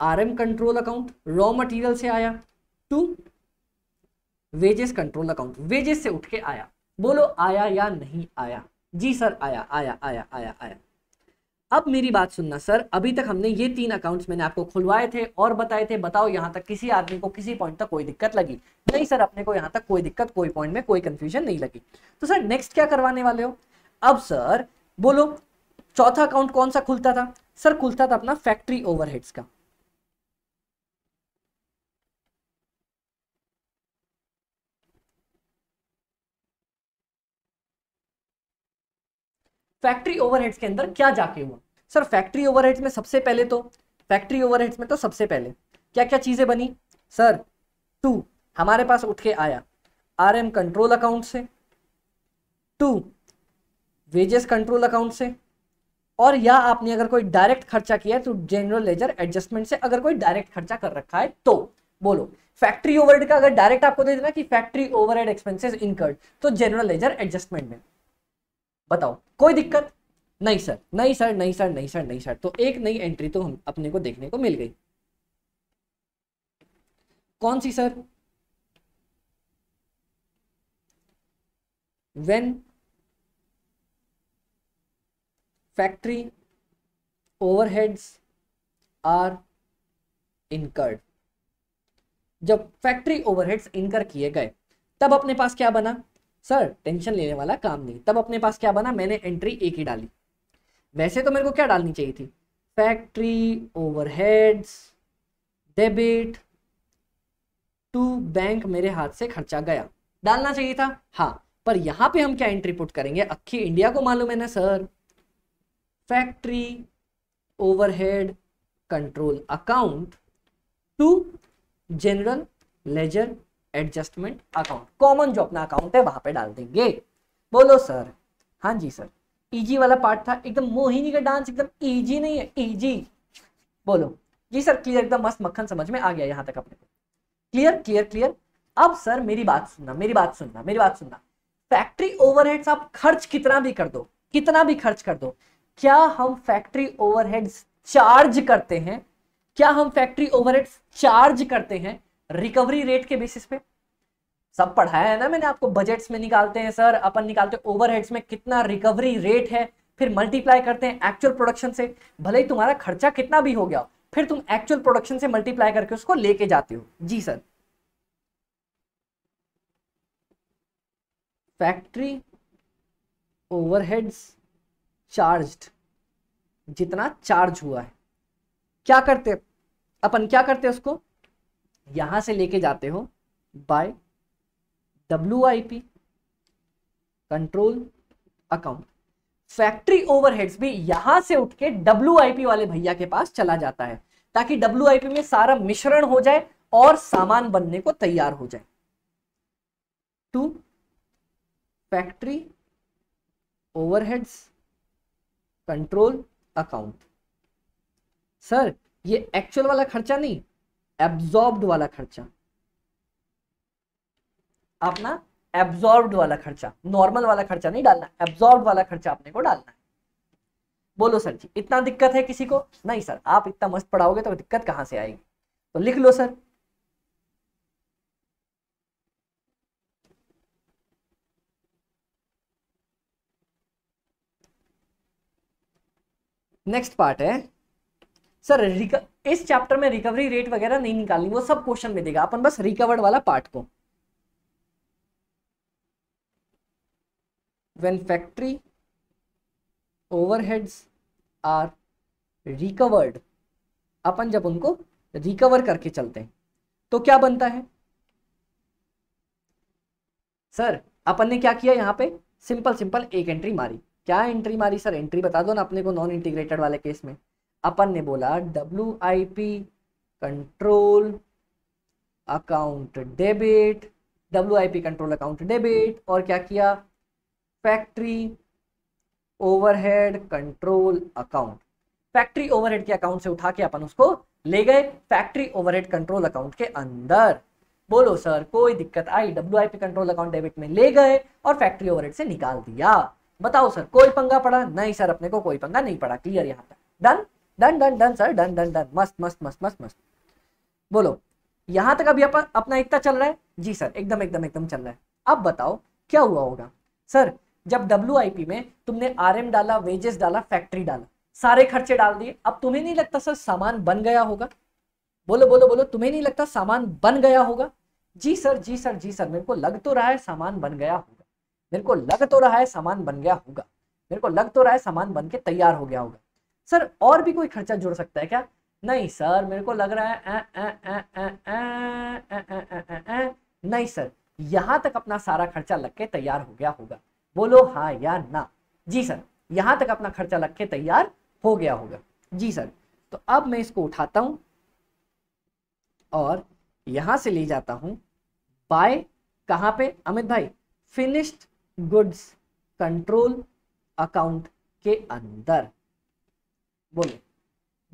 RM control account, raw material से आया to wages control account, wages से उठ के आया। बोलो आया या नहीं आया? जी सर आया, आया, आया, आया, आया। अब मेरी बात सुनना सर, अभी तक हमने ये 3 अकाउंट्स मैंने आपको खुलवाए थे और बताए थे। बताओ यहां तक किसी आदमी को किसी पॉइंट तक कोई दिक्कत लगी? नहीं सर, अपने को यहां तक कोई दिक्कत, कोई पॉइंट में कोई कंफ्यूजन नहीं लगी। तो सर नेक्स्ट क्या करवाने वाले हो? अब सर बोलो चौथा अकाउंट कौन सा खुलता था? सर खुलता था अपना फैक्ट्री ओवरहेड्स का। फैक्ट्री ओवरहेड्स के अंदर क्या जाके हुआ सर? फैक्ट्री ओवरहेड्स में सबसे पहले तो, फैक्ट्री ओवरहेड्स में तो सबसे पहले क्या क्या चीजें बनी सर? टू हमारे पास उठ के आया RM कंट्रोल अकाउंट से, टू वेजेस कंट्रोल अकाउंट से, और या आपने अगर कोई डायरेक्ट खर्चा किया है तो जनरल लेजर एडजस्टमेंट से अगर कोई डायरेक्ट खर्चा कर रखा है तो। बोलो फैक्ट्री ओवरहेड का अगर डायरेक्ट आपको दे देना कि फैक्ट्री ओवरहेड एक्सपेंसेस इनकर्ड, तो जनरल लेजर एडजस्टमेंट में। बताओ कोई दिक्कत? नहीं सर, नहीं सर, नहीं सर, नहीं सर, नहीं सर। तो एक नई एंट्री तो हम अपने को देखने को मिल गई। कौन सी sir? When factory overheads are incurred. जब फैक्ट्री ओवरहेड्स इनकर किए गए तब अपने पास क्या बना सर? टेंशन लेने वाला काम नहीं। तब अपने पास क्या बना? मैंने एंट्री एक ही डाली। वैसे तो मेरे को क्या डालनी चाहिए थी? Factory overheads debit to bank मेरे हाथ से खर्चा गया, डालना चाहिए था। हाँ, पर यहां पे हम क्या एंट्री पुट करेंगे, अक्खी इंडिया को मालूम है ना sir, factory overhead control account to general ledger adjustment account, common जो अपना अकाउंट है वहां पे डाल देंगे। बोलो सर। हाँ जी सर, इजी वाला पार्ट था, एकदम मोहिनी का डांस एकदम इजी नहीं है, इजी। बोलो जी सर, क्लियर, एकदम मस्त मक्खन समझ में आ गया यहां तक अपने को, क्लियर क्लियर क्लियर। अब सर मेरी बात सुनना, मेरी बात सुनना, मेरी बात सुनना। फैक्ट्री ओवरहेड्स आप खर्च कितना भी कर दो, कितना भी खर्च कर दो, क्या हम फैक्ट्री ओवरहेड्स चार्ज करते हैं, क्या हम फैक्ट्री ओवरहेड्स चार्ज करते हैं रिकवरी रेट के बेसिस पे? सब पढ़ाया है ना मैंने आपको, बजट्स में निकालते हैं सर अपन, निकालते हैं ओवरहेड्स में कितना रिकवरी रेट है, फिर मल्टीप्लाई करते हैं एक्चुअल प्रोडक्शन से, भले ही तुम्हारा खर्चा कितना भी हो गया, फिर तुम एक्चुअल प्रोडक्शन से मल्टीप्लाई करके उसको लेके जाते हो। जी सर। फैक्ट्री ओवरहेड्स चार्ज्ड, जितना चार्ज हुआ है, क्या करते अपन, क्या करते उसको यहां से लेके जाते हो by WIP control account. Factory overheads भी यहां से उठ के WIP वाले भैया के पास चला जाता है, ताकि WIP में सारा मिश्रण हो जाए और सामान बनने को तैयार हो जाए। To factory overheads control account. Sir ये एक्चुअल वाला खर्चा नहीं, एब्जॉर्ब्ड वाला खर्चा, अपना एब्जॉर्ब्ड वाला खर्चा, नॉर्मल वाला खर्चा नहीं डालना, एब्जॉर्ब्ड वाला खर्चा अपने को डालना है। बोलो सर जी, इतना दिक्कत है किसी को? नहीं सर, आप इतना मस्त पढ़ाओगे तो दिक्कत कहां से आएगी, तो लिख लो सर। नेक्स्ट पार्ट है सर, इस चैप्टर में रिकवरी रेट वगैरह नहीं निकालनी, वो सब क्वेश्चन में देगा, अपन बस रिकवर्ड वाला पार्ट को। When factory overheads are recovered, अपन जब उनको रिकवर करके चलते हैं तो क्या बनता है सर? अपन ने क्या किया यहाँ पे, सिंपल सिंपल एक एंट्री मारी। क्या एंट्री मारी सर? एंट्री बता दो ना अपने को, नॉन इंटीग्रेटेड वाले केस में अपन ने बोला WIP control account debit, WIP control account debit, और क्या किया, factory overhead control account. Factory overhead के अकाउंट से उठा के अपन उसको ले गए फैक्ट्री ओवरहेड कंट्रोल अकाउंट के अंदर। बोलो सर, कोई दिक्कत आई? WIP कंट्रोल अकाउंट डेबिट में ले गए और फैक्ट्री ओवरहेड से निकाल दिया। बताओ सर, कोई पंगा पड़ा? नहीं सर, अपने को कोई पंगा नहीं पड़ा। क्लियर यहाँ तक? Done done done done sir, done done done, मस्त मस्त मस्त मस्त मस्त। बोलो यहां तक अभी अपन अपना इतना चल रहा है? जी सर, एकदम एकदम एकदम चल रहा है। अब बताओ क्या हुआ होगा सर, जब WIP में तुमने RM डाला, वेजेस डाला, फैक्ट्री डाला, सारे खर्चे डाल दिए, अब तुम्हें नहीं लगता सर सामान बन गया होगा? बोलो बोलो बोलो, तुम्हें नहीं लगता सामान बन गया होगा? जी सर जी सर जी सर, मेरे को लग तो रहा है सामान बन गया होगा, मेरे को लग तो रहा है सामान बन गया होगा, मेरे को लग तो रहा है सामान बन के तैयार हो गया होगा। सर और भी कोई खर्चा जुड़ सकता है क्या? नहीं सर, मेरे को लग रहा है नहीं सर, यहां तक अपना सारा खर्चा लग के तैयार हो गया होगा। बोलो हाँ या ना? जी सर, यहां तक अपना खर्चा लग के तैयार हो गया होगा। जी सर, तो अब मैं इसको उठाता हूं और यहां से ले जाता हूं बाय, कहां पे अमित भाई? फिनिश्ड गुड्स कंट्रोल अकाउंट के अंदर। बोलो,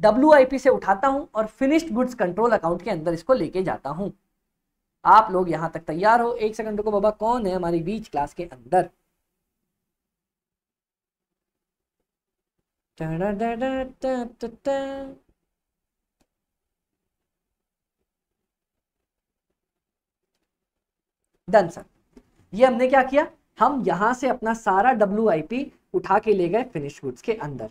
WIP से उठाता हूं और फिनिश्ड गुड्स कंट्रोल अकाउंट के अंदर इसको लेके जाता हूं। आप लोग यहां तक तैयार हो? एक सेकंड को बाबा, कौन है हमारी बीच क्लास के अंदर? Done sir. ये हमने क्या किया, हम यहां से अपना सारा WIP उठा के ले गए फिनिश गुड्स के अंदर।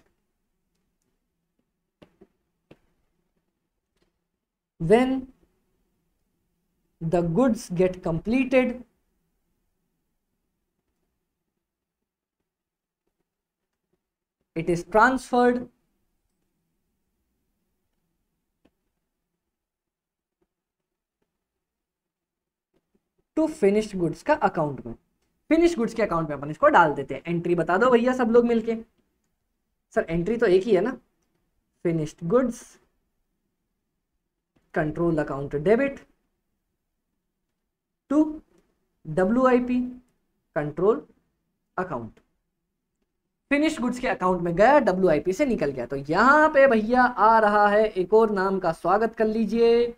When the goods get completed, it is transferred to finished goods का अकाउंट में। फिनिश गुड्स के अकाउंट में अपन इसको डाल देते हैं। एंट्री बता दो भैया सब लोग मिलके। सर एंट्री तो एक ही है ना, finished goods control account debit to WIP control account. Finish goods के अकाउंट में गया, WIP से निकल गया। तो यहां पे भैया आ रहा है एक और नाम का, स्वागत कर लीजिए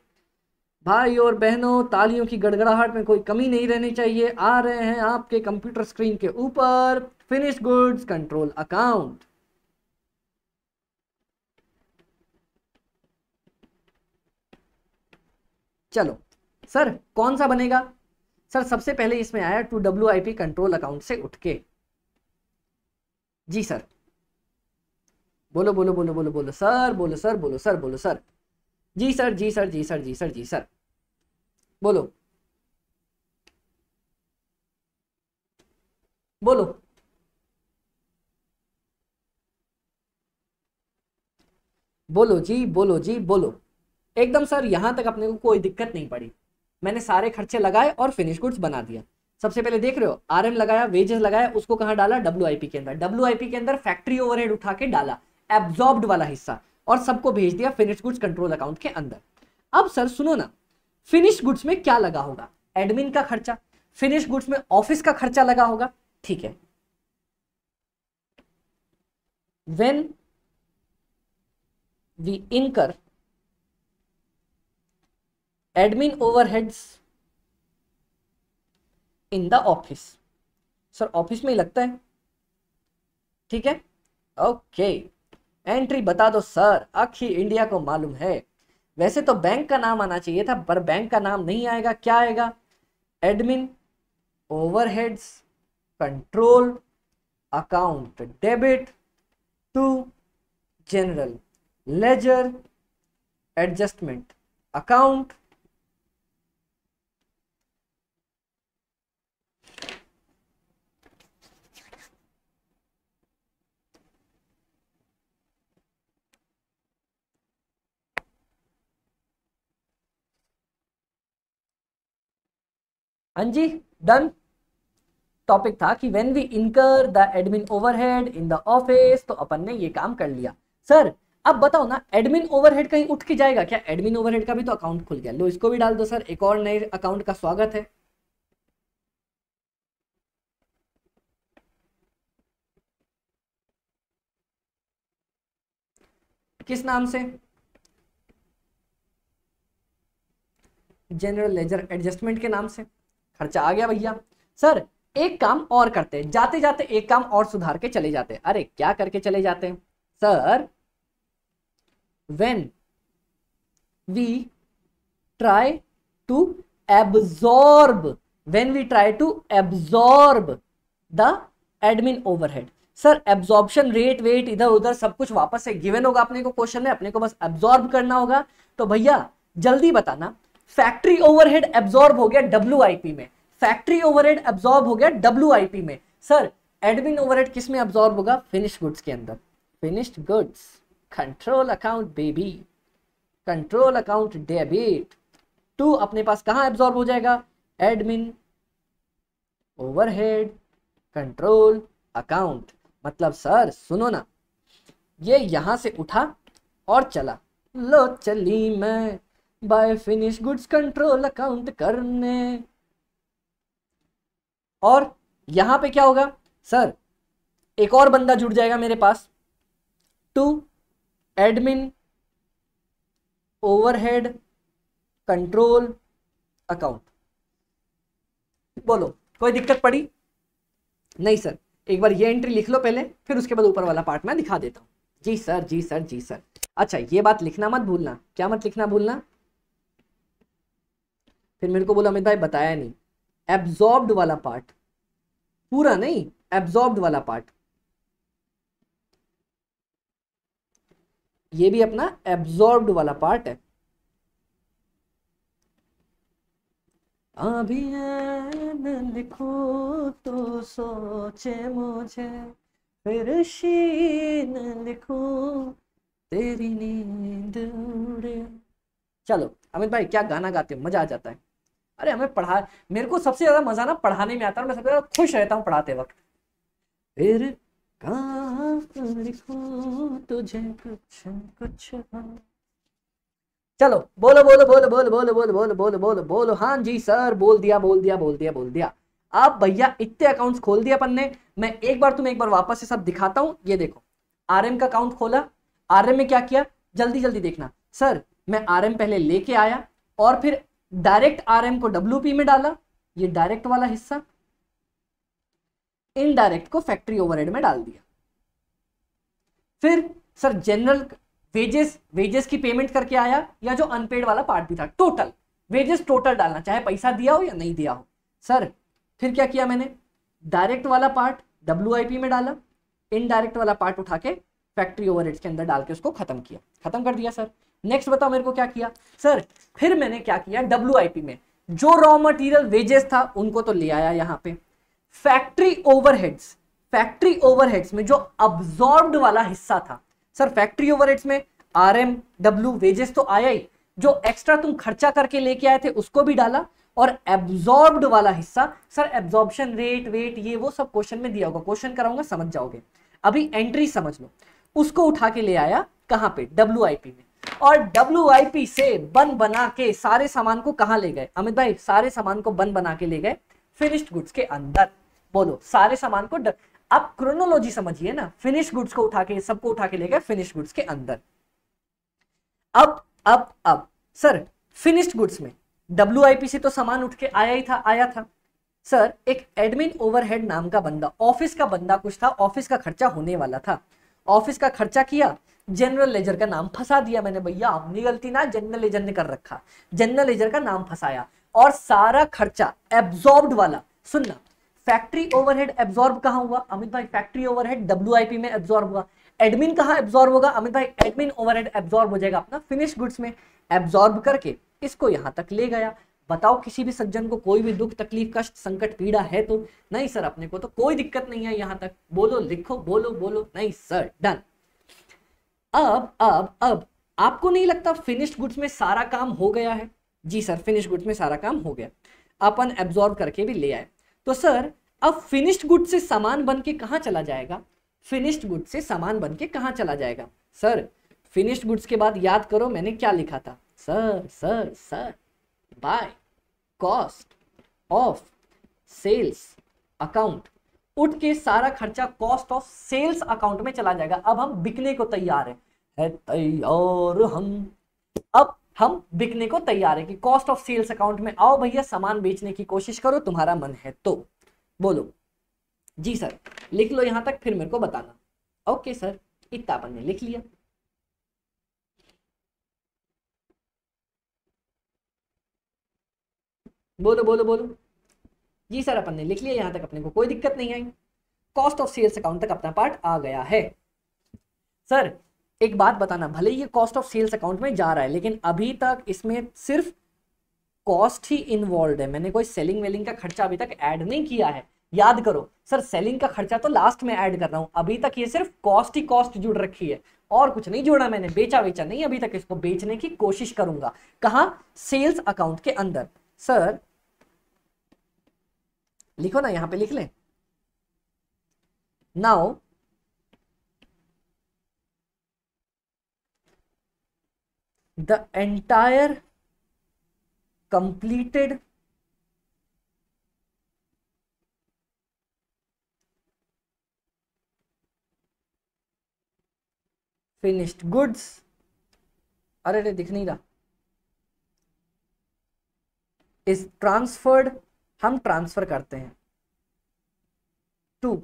भाई और बहनों। तालियों की गड़गड़ाहट में कोई कमी नहीं रहनी चाहिए। आ रहे हैं आपके कंप्यूटर स्क्रीन के ऊपर फिनिश गुड्स कंट्रोल अकाउंट। चलो सर कौन सा बनेगा? सर सबसे पहले इसमें आया टू WIP कंट्रोल अकाउंट से उठ के। जी सर बोलो बोलो बोलो बोलो बोलो सर, बोलो सर, बोलो सर, बोलो सर। जी सर, जी सर, जी सर, जी सर, जी सर, बोलो बोलो। बोलो जी, बोलो जी, बोलो। एकदम सर यहां तक अपने को कोई दिक्कत नहीं पड़ी। मैंने सारे खर्चे लगाए और फिनिश गुड्स बना दिया। सबसे पहले देख रहे हो RM लगाया, वेजेस लगाया, उसको कहां डाला? WIP के अंदर। WIP के अंदर फैक्ट्री ओवरहेड उठा के डाला, एब्जॉर्ब्ड वाला हिस्सा, और सबको भेज दिया फिनिश गुड्स कंट्रोल अकाउंट के अंदर। अब सर सुनो ना, फिनिश गुड्स में क्या लगा होगा? एडमिन का खर्चा। फिनिश गुड्स में ऑफिस का खर्चा लगा होगा, ठीक है। व्हेन वी इनकर admin overheads in the office. Sir office में ही लगता है, ठीक है, ओके। एंट्री बता दो सर, अखिल इंडिया को मालूम है। वैसे तो बैंक का नाम आना चाहिए था, पर बैंक का नाम नहीं आएगा। क्या आएगा? Admin overheads control account debit to general ledger adjustment account. हाँ जी डन। टॉपिक था कि when we incur the admin overhead in the office, तो अपन ने ये काम कर लिया। सर अब बताओ ना, एडमिन ओवरहेड कहीं उठ के जाएगा क्या? एडमिन ओवरहेड का भी तो अकाउंट खुल गया, लो इसको भी डाल दो सर। एक और नए अकाउंट का स्वागत है। किस नाम से? जनरल लेजर एडजस्टमेंट के नाम से। खर्चा आ गया भैया। सर एक काम और करते हैं, जाते जाते एक काम और सुधार के चले जाते हैं। अरे क्या करके चले जाते हैं sir? When we try to absorb, when we try to absorb the admin overhead. Sir absorption rate wait इधर उधर सब कुछ वापस से गिवन होगा अपने को क्वेश्चन में, अपने को बस एब्जॉर्ब करना होगा। तो भैया जल्दी बताना, फैक्ट्री ओवरहेड एब्जॉर्ब हो गया WIP में, फैक्ट्री ओवरहेड एब्जॉर्ब हो गया WIP में। सर एडमिन ओवरहेड किस में एब्जॉर्ब होगा? फिनिश गुड्स के अंदर। Finished goods control account baby, control account debit to अपने पास कहां एब्जॉर्ब हो जाएगा? Admin overhead control account. मतलब सर सुनो ना, ये यहां से उठा और चला, लो चली मैं by finish goods control account करने। और यहां पे क्या होगा सर? एक और बंदा जुड़ जाएगा मेरे पास, to admin overhead control account. बोलो कोई दिक्कत पड़ी? नहीं सर, एक बार ये एंट्री लिख लो पहले, फिर उसके बाद ऊपर वाला पार्ट मैं दिखा देता हूं। जी सर, जी सर, जी सर। अच्छा ये बात लिखना मत भूलना। क्या मत लिखना भूलना? फिर मेरे को बोला अमित भाई बताया नहीं। एब्जॉर्ब्ड वाला पार्ट, पूरा नहीं, एब्जॉर्ब्ड वाला पार्ट, ये भी अपना एब्जॉर्ब्ड वाला पार्ट है। अभी न लिखूं तो सोचे मुझे, फिर शीन लिखूं तेरी नींद उड़े। चलो अमित भाई क्या गाना गाते हो, मजा आ जाता है। अरे हमें पढ़ा, मेरे को सबसे ज्यादा मजा ना पढ़ाने में आता है, मैं सबसे ज्यादा खुश रहता हूँ पढ़ाते वक्त। फिर कहाँ लिखूं तुझे कुछ कुछ हाँ। चलो बोलो बोलो बोलो बोलो बोलो बोलो बोलो बोलो बोलो बोलो, हाँ जी सर, बोल दिया बोल दिया बोल दिया बोल दिया। आप भैया इतने अकाउंट्स खोल दिया अपन ने। मैं एक बार तुम्हें एक बार वापस से सब दिखाता हूं। ये देखो, आरएम का अकाउंट खोला, आरएम में क्या किया, जल्दी जल्दी देखना सर। मैं आरएम पहले लेके आया और फिर डायरेक्ट आरएम को डब्ल्यूपी में डाला, ये डायरेक्ट वाला हिस्सा, इनडायरेक्ट को फैक्ट्री ओवरहेड में डाल दिया। फिर सर जनरल वेजेस, वेजेस की पेमेंट करके आया, या जो अनपेड वाला पार्ट भी था, टोटल वेजेस टोटल डालना, चाहे पैसा दिया हो या नहीं दिया हो सर। फिर क्या किया मैंने, डायरेक्ट वाला पार्ट डब्ल्यूआईपी में डाला, इनडायरेक्ट वाला पार्ट उठा के फैक्ट्री ओवरहेड्स के अंदर डाल के उसको खत्म किया, खत्म कर दिया सर। नेक्स्ट बताओ मेरे को क्या किया सर। फिर मैंने क्या किया, डब्ल्यूआईपी में जो रॉ मटेरियल वेजेस था उनको तो ले आया यहाँ पे। फैक्ट्री ओवरहेड्स, फैक्ट्री ओवरहेड्स में जो अब्सॉर्ब्ड वाला हिस्सा था सर, फैक्ट्री ओवरहेड्स में आरएम डब्ल्यू वेजेस तो आया ही, जो एक्स्ट्रा तुम खर्चा करके लेके आए थे उसको भी डाला, और एब्जॉर्ब्ड वाला हिस्सा सर, एब्जॉर्प्शन रेट वेट ये वो सब क्वेश्चन में दिया होगा, क्वेश्चन कराऊंगा समझ जाओगे, अभी एंट्री समझ लो। उसको उठा के ले आया कहां पे, डब्ल्यूआईपी में, और डब्ल्यूआईपी से बन बना के सारे सामान को कहां ले गए अमित भाई, सारे सामान को बन बना के ले गए फिनिश्ड गुड्स के अंदर। बोलो सारे सामान को आप क्रोनोलॉजी समझिए ना, फिनिश गुड्स को उठा के, सबको उठा के ले गए फिनिश गुड्स के अंदर। अब सर फिनिश्ड गुड्स में डब्ल्यूआईपी से तो सामान उठ के आया ही था, आया था सर। एक एडमिन ओवरहेड नाम का बंदा, ऑफिस का बंदा कुछ था, ऑफिस का खर्चा होने वाला था, ऑफिस का खर्चा किया, जनरल लेजर का नाम फंसा दिया मैंने, भैया अपनी गलती ना, जनरल लेजर ने कर रखा, जनरल लेजर का नाम फंसाया, और सारा खर्चा एब्जॉर्ब्ड वाला, सुनना, फैक्ट्री ओवरहेड एब्जॉर्ब कहां हुआ अमित भाई, फैक्ट्री ओवरहेड डब्ल्यूआईपी में एब्जॉर्ब हुआ। एडमिन कहां एब्जॉर्ब होगा अमित भाई, एडमिन ओवरहेड एब्जॉर्ब हो जाएगा अपना फिनिश गुड्स में, एब्जॉर्ब करके इसको यहां तक ले गया। बताओ किसी भी सज्जन को कोई भी दुख तकलीफ कष्ट संकट पीड़ा है तो, नहीं सर अपने को तो कोई दिक्कत नहीं है यहां तक, बोलो लिखो बोलो बोलो, नहीं सर डन। अब आपको नहीं लगता फिनिश्ड गुड्स में सारा काम हो गया है? जी सर फिनिश्ड गुड्स में सारा काम हो गया, अपन एब्जॉर्ब करके भी ले आए। तो सर अब फिनिश्ड गुड से सामान बन के कहां चला जाएगा, फिनिश्ड गुड से सामान बन के कहां चला जाएगा सर। फिनिश्ड गुड्स के बाद याद करो मैंने क्या लिखा था sir, sir sir by cost of sales account, उठ के सारा खर्चा कॉस्ट ऑफ सेल्स अकाउंट में चला जाएगा। अब हम बिकने को तैयार है तैयार अब हम बिकने को तैयार है कि कॉस्ट ऑफ सेल्स अकाउंट में आओ भैया, सामान बेचने की कोशिश करो, तुम्हारा मन है तो। बोलो जी सर, लिख लो यहां तक फिर मेरे को बताना। ओके सर, इतना अपन ने लिख लिया। बोलो बोलो बोलो जी सर, अपन ने लिख लिया यहां तक, अपने को कोई दिक्कत नहीं आई, कॉस्ट ऑफ सेल्स अकाउंट तक अपना पार्ट आ गया है। सर एक बात बताना, भले ये कॉस्ट ऑफ सेल्स अकाउंट में जा रहा है लेकिन अभी तक इसमें सिर्फ कॉस्ट ही इन्वॉल्व है, मैंने कोई सेलिंग वेलिंग का खर्चा अभी तक ऐड नहीं किया है। याद करो सर, सेलिंग का खर्चा तो लास्ट में ऐड कर रहा हूं, अभी तक ये सिर्फ कॉस्ट ही कॉस्ट जुड़ रखी है, और कुछ नहीं जोड़ा मैंने, बेचा बेचा नहीं अभी तक, इसको बेचने की कोशिश करूंगा। कहां, सेल्स अकाउंट के अंदर। सर लिखो ना, यहां पे लिख लें, now the entire completed finished goods, अरे दिख नहीं रहा, is transferred, हम ट्रांसफर करते हैं टू,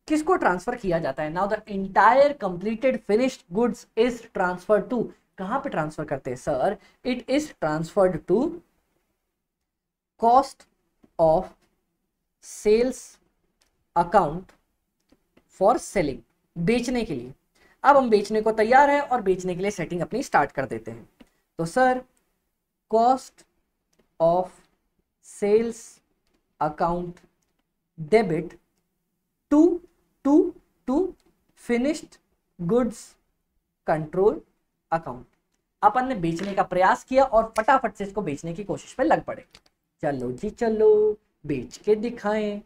किसको ट्रांसफर किया जाता है, now the entire completed finished goods is transferred to, कहां पे ट्रांसफर करते हैं sir, it is transferred to cost of sales account for selling, बेचने के लिए। अब हम बेचने को तैयार है और बेचने के लिए सेटिंग अपनी स्टार्ट कर देते हैं। तो sir cost of sales account debit to to to finished goods control account. अपन ने बेचने का प्रयास किया और फटाफट से इसको बेचने की कोशिश पे लग पड़े। चलो जी चलो, बेच के दिखाएं।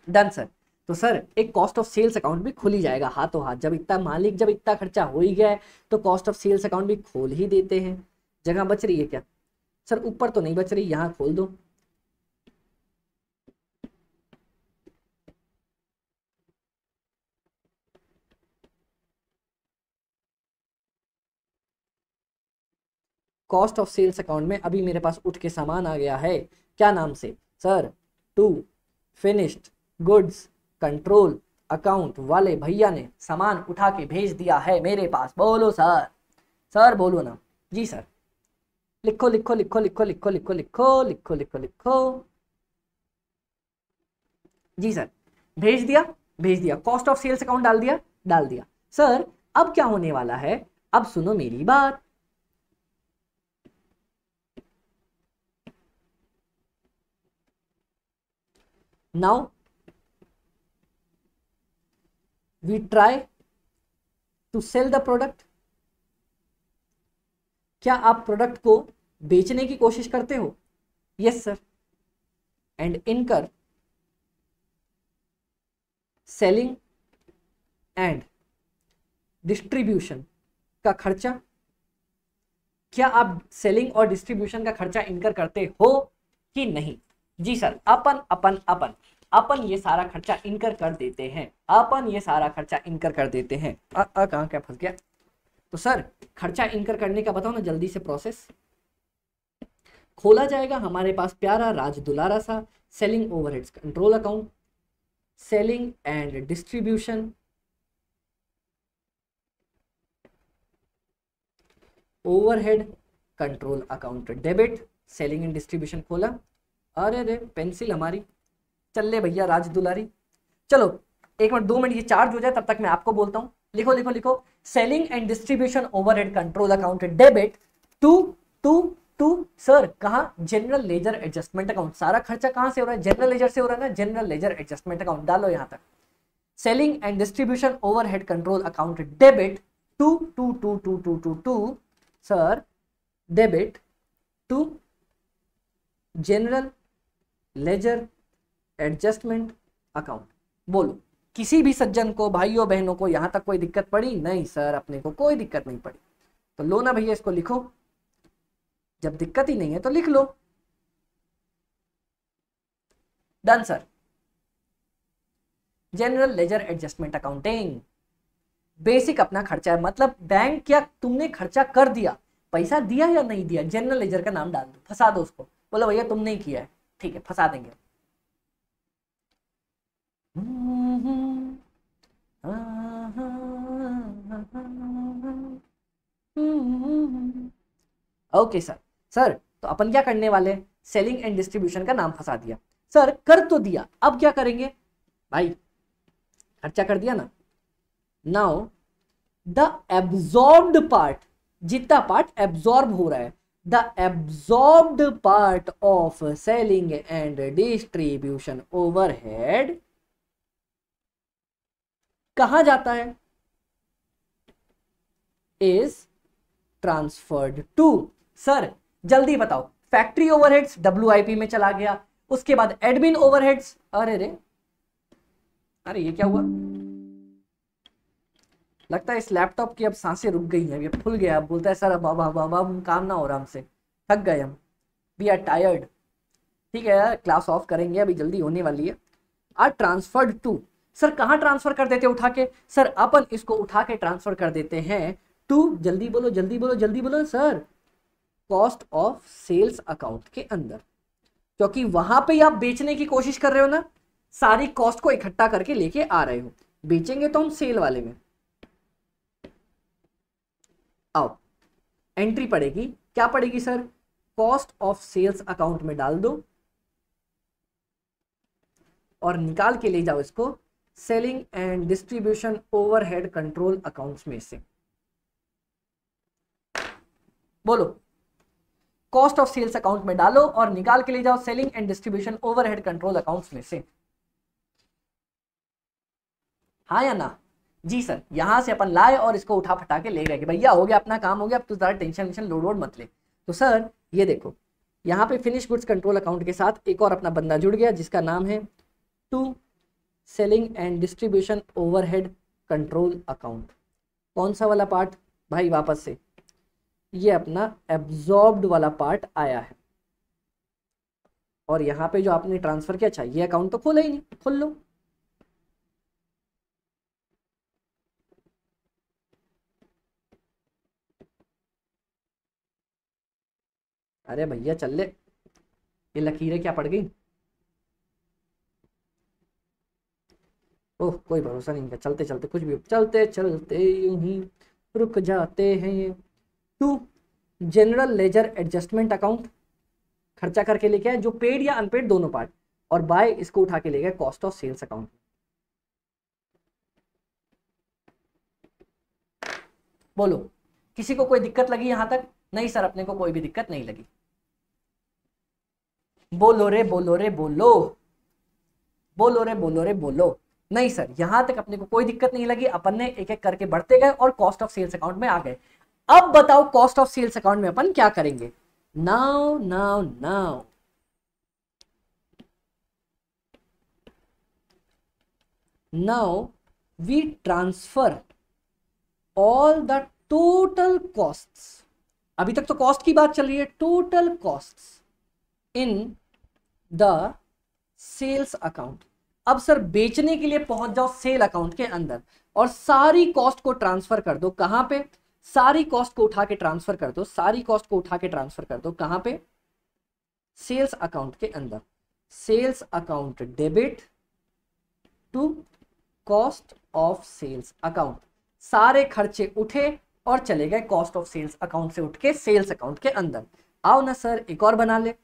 Done sir. तो सर एक कॉस्ट ऑफ सेल्स अकाउंट भी खुल ही जाएगा हाथों हाथ। जब इतना मालिक, जब इतना खर्चा हो ही गया है तो कॉस्ट ऑफ सेल्स अकाउंट भी खोल ही देते हैं। जगह बच रही है क्या सर? ऊपर तो नहीं बच रही, यहाँ खोल दो। कॉस्ट ऑफ सेल्स अकाउंट में अभी मेरे पास उठ के सामान आ गया है, क्या नाम से sir? To finished goods control account वाले भैया ने सामान उठा के भेज दिया है मेरे पास। बोलो सर, सर बोलो ना। जी सर। लिखो लिखो लिखो लिखो लिखो लिखो लिखो लिखो लिखो लिखो। जी सर, भेज दिया, भेज दिया। कॉस्ट ऑफ सेल्स अकाउंट डाल दिया, डाल दिया। सर अब क्या होने वाला है, अब सुनो मेरी बात। Now we try to sell the product. क्या आप प्रोडक्ट को बेचने की कोशिश करते हो? Yes sir. And incur selling and distribution का खर्चा। क्या आप सेलिंग और डिस्ट्रीब्यूशन का खर्चा इनकर करते हो कि नहीं? जी सर, अपन अपन अपन अपन ये सारा खर्चा इनकर कर देते हैं, अपन ये सारा खर्चा इनकर कर देते हैं। कहाँ क्या फंस गया? तो सर खर्चा इनकर करने का बताओ ना जल्दी से प्रोसेस। खोला जाएगा हमारे पास प्यारा राज दुलारा सा selling overheads control account, selling and distribution overhead control account debit. Selling and distribution खोला। अरे रे पेंसिल हमारी, चल ले भैया राज दुलारी। चलो 1 मिनट 2 मिनट ये चार्ज हो जाए तब तक मैं आपको बोलता हूँ। लिखो लिखो लिखो, selling and distribution overhead control account debit to to to sir कहाँ? General ledger adjustment account. सारा खर्चा कहाँ से हो रहा है? जनरल लेजर से हो रहा है ना, जनरल लेजर एडजस्टमेंट अकाउंट डालो यहाँ तक। Selling and distribution overhead control account debit to to to to to to to sir debit to general ledger adjustment account. बोलो किसी भी सज्जन को, भाइयों बहनों को यहां तक कोई दिक्कत पड़ी? नहीं सर, अपने को कोई दिक्कत नहीं पड़ी। तो लो ना भैया इसको लिखो, जब दिक्कत ही नहीं है तो लिख लो। Done sir. General ledger adjustment accounting basic अपना खर्चा है, मतलब बैंक क्या तुमने खर्चा कर दिया, पैसा दिया या नहीं दिया, जनरल लेजर का नाम डाल दो, फंसा दो उसको। बोलो भैया तुमने ही किया है, ठीक है फंसा देंगे। Okay sir. सर तो अपन क्या करने वाले? सेलिंग एंड डिस्ट्रीब्यूशन का नाम फंसा दिया। सर कर तो दिया, अब क्या करेंगे? भाई खर्चा कर दिया ना, नाउ द एब्जॉर्ब्ड पार्ट, जितना पार्ट एब्जॉर्ब हो रहा है, the absorbed part of selling and distribution overhead कहां जाता है? इज ट्रांसफर्ड टू सर जल्दी बताओ। फैक्ट्री ओवरहेड्स WIP में चला गया, उसके बाद एडमिन ओवरहेड्स, अरे रे अरे ये क्या हुआ? लगता है इस लैपटॉप की अब सांसें रुक गई हैं, ये फूल गया। अब बोलता है सर अब अब काम ना हो रहा हमसे, थक गए हम, वी आर टायर्ड। ठीक है क्लास ऑफ करेंगे, अभी जल्दी होने वाली है। आर ट्रांसफर्ड टू सर कहाँ ट्रांसफर कर देते उठा के? सर अपन इसको उठा के ट्रांसफर कर देते हैं टू, जल्दी बोलो जल्दी बोलो जल्दी बोलो sir, cost of sales account के अंदर, क्योंकि वहां पे आप बेचने की कोशिश कर रहे हो ना, सारी कॉस्ट को इकट्ठा करके लेके आ रहे हो। बेचेंगे तो हम सेल वाले में। आओ एंट्री पड़ेगी, क्या पड़ेगी sir? Cost of sales account में डाल दो और निकाल के ले जाओ इसको selling and distribution overhead control accounts में से। बोलो कॉस्ट ऑफ सेल्स अकाउंट में डालो और निकाल के ले जाओ selling and distribution overhead control accounts में से। हाँ या ना? जी सर। यहां से अपन लाए और इसको उठा फटा के ले गए कि भैया हो गया अपना काम हो गया, अब तो ज़्यादा टेंशन लोड मत ले। तो सर ये देखो यहाँ पे फिनिश गुड्स कंट्रोल अकाउंट के साथ एक और अपना बंदा जुड़ गया जिसका नाम है to selling and distribution overhead control account. कौन सा वाला पार्ट भाई? वापस से ये अपना एब्जॉर्ब्ड वाला पार्ट आया है। और यहाँ पे जो आपने ट्रांसफर किया, अच्छा ये अकाउंट तो खोला ही नहीं, खोल लो। अरे भैया चल ले, ये लकीरें क्या पड़ गई? ओह कोई भरोसा नहीं है, चलते चलते कुछ भी, चलते चलते यूं ही रुक जाते हैं ये। To general ledger adjustment account, खर्चा करके लेके आए जो पेड या अनपेड दोनों पार्ट, और बाय इसको उठा के ले गए कॉस्ट ऑफ सेल्स अकाउंट। बोलो किसी को कोई दिक्कत लगी यहां तक? नहीं सर अपने को कोई भी दिक्कत नहीं लगी। बोलो रे बोलो रे बोलो, बोलो रे बोलो रे बोलो। नहीं सर यहां तक अपने को कोई दिक्कत नहीं लगी, अपन ने एक एक करके बढ़ते गए और कॉस्ट ऑफ सेल्स अकाउंट में आ गए। अब बताओ कॉस्ट ऑफ सेल्स अकाउंट में अपन क्या करेंगे? Now now now now we transfer all the total costs. अभी तक तो कॉस्ट की बात चल रही है, total costs in the sales account. अब सर बेचने के लिए पहुंच जाओ सेल अकाउंट के अंदर और सारी कॉस्ट को ट्रांसफर कर दो। कहां पे? सारी कॉस्ट को उठा के ट्रांसफर कर दो, सारी कॉस्ट को उठा के ट्रांसफर कर दो। कहां पे? सेल्स अकाउंट के अंदर। Sales account debit to cost of sales account. सारे खर्चे उठे और चले गए कॉस्ट ऑफ सेल्स अकाउंट से उठ के सेल्स अकाउंट के अंदर। आओ ना सर एक और बना ले।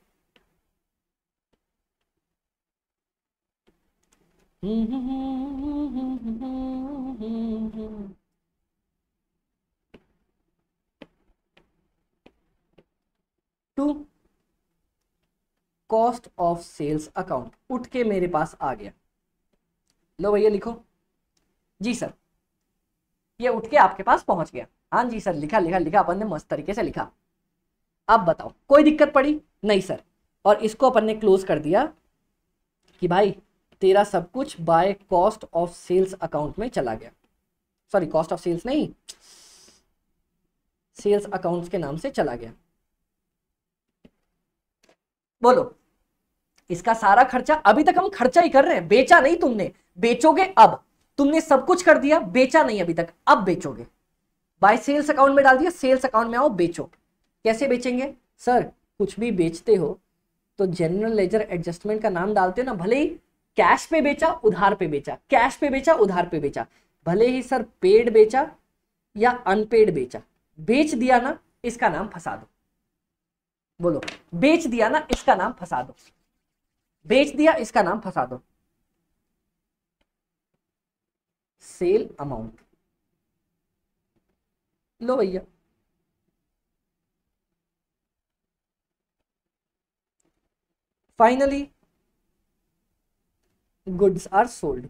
To cost of sales account उठ के मेरे पास आ गया। लो भैया लिखो। जी सर ये उठ के आपके पास पहुंच गया। हाँ जी सर लिखा लिखा लिखा, अपन ने मस्त तरीके से लिखा। अब बताओ कोई दिक्कत पड़ी? नहीं सर। और इसको अपन ने क्लोज कर दिया कि भाई तेरा सब कुछ by cost of sales account में चला गया। सॉरी कॉस्ट ऑफ सेल्स नहीं, सेल्स अकाउंट्स के नाम से चला गया। बोलो इसका सारा खर्चा, अभी तक हम खर्चा ही कर रहे हैं, बेचा नहीं तुमने, बेचोगे अब। तुमने सब कुछ कर दिया, बेचा नहीं अभी तक, अब बेचोगे। बाय सेल्स अकाउंट में डाल दिया, सेल्स अकाउंट में आओ बेचो। कैसे बेचेंगे सर? कुछ भी बेचते हो तो जनरल लेजर एडजस्टमेंट का नाम डालते हो ना, भले ही कैश पे बेचा उधार पे बेचा, कैश पे बेचा उधार पे बेचा, भले ही सर पेड बेचा या अनपेड बेचा, बेच दिया ना इसका नाम फंसा दो। बोलो बेच दिया ना इसका नाम फंसा दो, बेच दिया इसका नाम फंसा दो। सेल अमाउंट लो भैया। Finally goods are sold.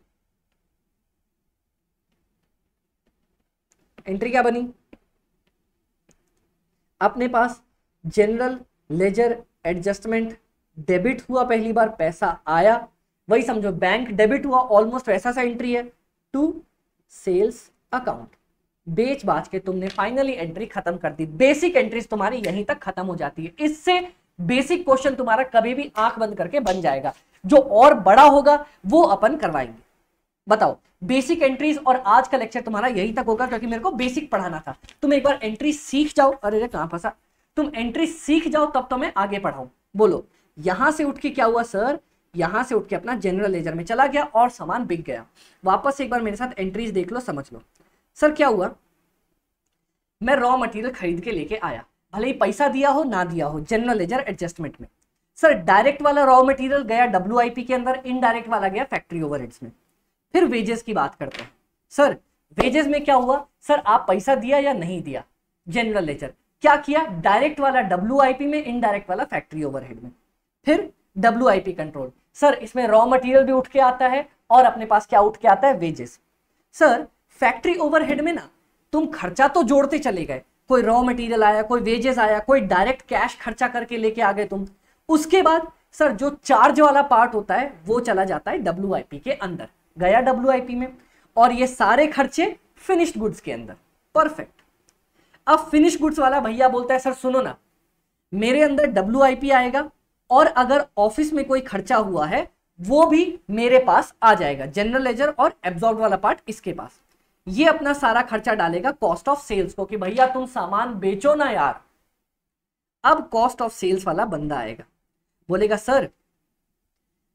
Entry क्या बनी? अपने पास जनरल लेजर एडजस्टमेंट डेबिट हुआ, पहली बार पैसा आया, वही समझो बैंक डेबिट हुआ, ऑलमोस्ट वैसा सा एंट्री है टू सेल्स अकाउंट। बेच बाच के तुमने फाइनली एंट्री खत्म कर दी। बेसिक एंट्रीज तुम्हारी यहीं तक खत्म हो जाती है। इससे बेसिक क्वेश्चन तुम्हारा कभी भी आंख बंद करके बन जाएगा, जो और बड़ा होगा वो अपन करवाएंगे। बताओ बेसिक एंट्रीज, और आज का लेक्चर तुम्हारा यहीं तक होगा क्योंकि मेरे को बेसिक पढ़ाना था। तुम एक बार एंट्री सीख जाओ, अरे कहां फंसा, तुम एंट्री सीख जाओ तब तो मैं आगे पढ़ाऊं। बोलो यहां से उठ के क्या हुआ सर? यहां से उठ के अपना जनरल लेजर में चला गया और सामान बिक गया। वापस एक बार मेरे साथ एंट्रीज देख लो, समझ लो। सर क्या हुआ? मैं रॉ मटेरियल खरीद के लेके आया, भले ही पैसा दिया हो ना दिया हो, जनरल लेजर एडजस्टमेंट में। सर डायरेक्ट वाला रॉ मटेरियल गया WIP के अंदर, इनडायरेक्ट वाला गया फैक्ट्री ओवरहेड्स में। फिर वेजेस की बात करते हैं। सर वेजेस में क्या हुआ? सर आप पैसा दिया या नहीं दिया? जनरल लेजर क्या किया? डायरेक्ट वाला WIP में, इनडायरेक्ट वाला फैक्ट्री ओवरहेड में। फिर WIP कंट्रोल। सर इसमें रॉ मटेरियल भी उठ के आता है और अपने पास क्या उठ के आता है? वेजेस। सर फैक्ट्री ओवरहेड में ना तुम खर्चा तो जोड़ते चले गए, कोई रॉ मटेरियल आया, कोई वेजेस आया, कोई डायरेक्ट कैश खर्चा करके लेके आ गए तुम, उसके बाद सर जो चार्ज वाला पार्ट होता है वो चला जाता है WIP के अंदर, गया WIP में, और ये सारे खर्चे फिनिश्ड गुड्स के अंदर। परफेक्ट। अब फिनिश गुड्स वाला भैया बोलता है सर सुनो ना, मेरे अंदर WIP आएगा और अगर ऑफिस में कोई खर्चा हुआ है वो भी मेरे पास आ जाएगा, जनरल लेजर और एब्जॉर्ब वाला पार्ट इसके पास। ये अपना सारा खर्चा डालेगा कॉस्ट ऑफ सेल्स को कि भैया तुम सामान बेचो ना यार। अब कॉस्ट ऑफ सेल्स वाला बंदा आएगा, बोलेगा सर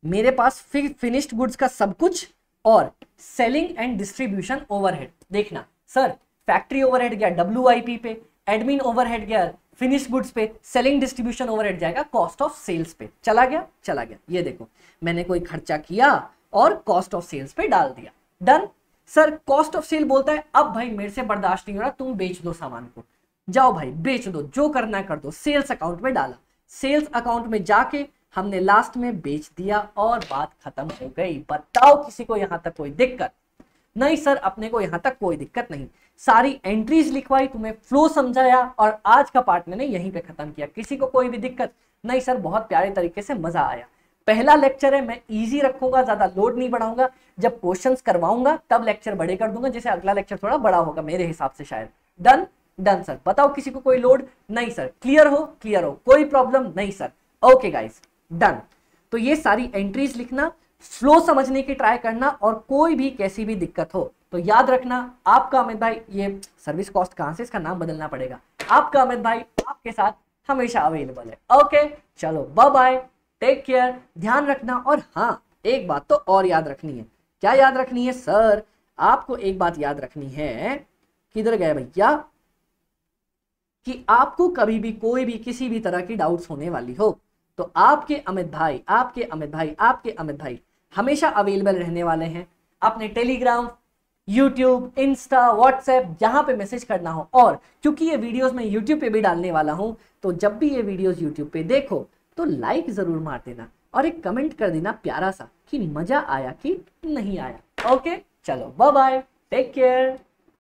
मेरे पास फिनिश्ड गुड्स का सब कुछ और सेलिंग एंड डिस्ट्रीब्यूशन ओवरहेड। देखना सर, फैक्ट्री ओवरहेड गया WIP पे, एडमिन ओवरहेड गया फिनिश गुड्स पे, सेलिंग डिस्ट्रीब्यूशन ओवरहेड जाएगा कॉस्ट ऑफ सेल्स पे। चला गया, चला गया। ये देखो मैंने कोई खर्चा किया और कॉस्ट ऑफ सेल्स पे डाल दिया, done. Sir cost of sale बोलता है अब भाई मेरे से बर्दाश्त नहीं हो रहा, तुम बेच दो सामान को, जाओ भाई बेच दो, जो करना है कर दो। सेल्स अकाउंट में डाला, सेल्स अकाउंट में जाके हमने लास्ट में बेच दिया और बात खत्म हो गई। बताओ किसी को यहां तक कोई दिक्कत? नहीं सर अपने को यहां तक कोई दिक्कत नहीं। सारी एंट्रीज लिखवाई, तुम्हें फ्लो समझाया और आज का पार्ट मैंने यहीं पे खत्म किया। किसी को कोई भी दिक्कत? नहीं सर बहुत प्यारे तरीके से मजा आया। पहला लेक्चर है, मैं इजी रखूंगा, ज्यादा लोड नहीं बढ़ाऊंगा। जब क्वेश्चंस करवाऊंगा तब लेक्चर बड़े कर दूंगा, जैसे अगला लेक्चर थोड़ा बड़ा होगा मेरे हिसाब से शायद। Done done sir. बताओ किसी को कोई लोड? नहीं सर। क्लियर हो? क्लियर हो। कोई प्रॉब्लम? नहीं सर। Okay guys done. तो ये सारी एंट्रीज लिखना, फ्लो समझने की ट्राई करना, और कोई भी कैसी भी दिक्कत हो तो याद रखना आपका अमित भाई, ये सर्विस कॉस्ट कहां से, इसका नाम बदलना पड़ेगा, आपका अमित भाई आपके साथ हमेशा अवेलेबल है। ओके चलो बाय बाय, टेक केयर, ध्यान रखना। और हाँ एक बात तो और याद रखनी है। क्या याद रखनी है सर? आपको एक बात याद रखनी है, किधर गए भैया, कि आपको कभी भी कोई भी किसी भी तरह की डाउट्स होने वाली हो तो आपके अमित भाई हमेशा अवेलेबल रहने वाले हैं। अपने टेलीग्राम, यूट्यूब, इंस्टा, व्हाट्सएप, जहां पे मैसेज करना हो। और क्योंकि ये वीडियोस मैं यूट्यूब पे भी डालने वाला हूं तो जब भी ये वीडियोस यूट्यूब पे देखो तो लाइक जरूर मार देना और एक कमेंट कर देना प्यारा सा कि मजा आया कि नहीं आया। ओके चलो बाय बाय, टेक केयर।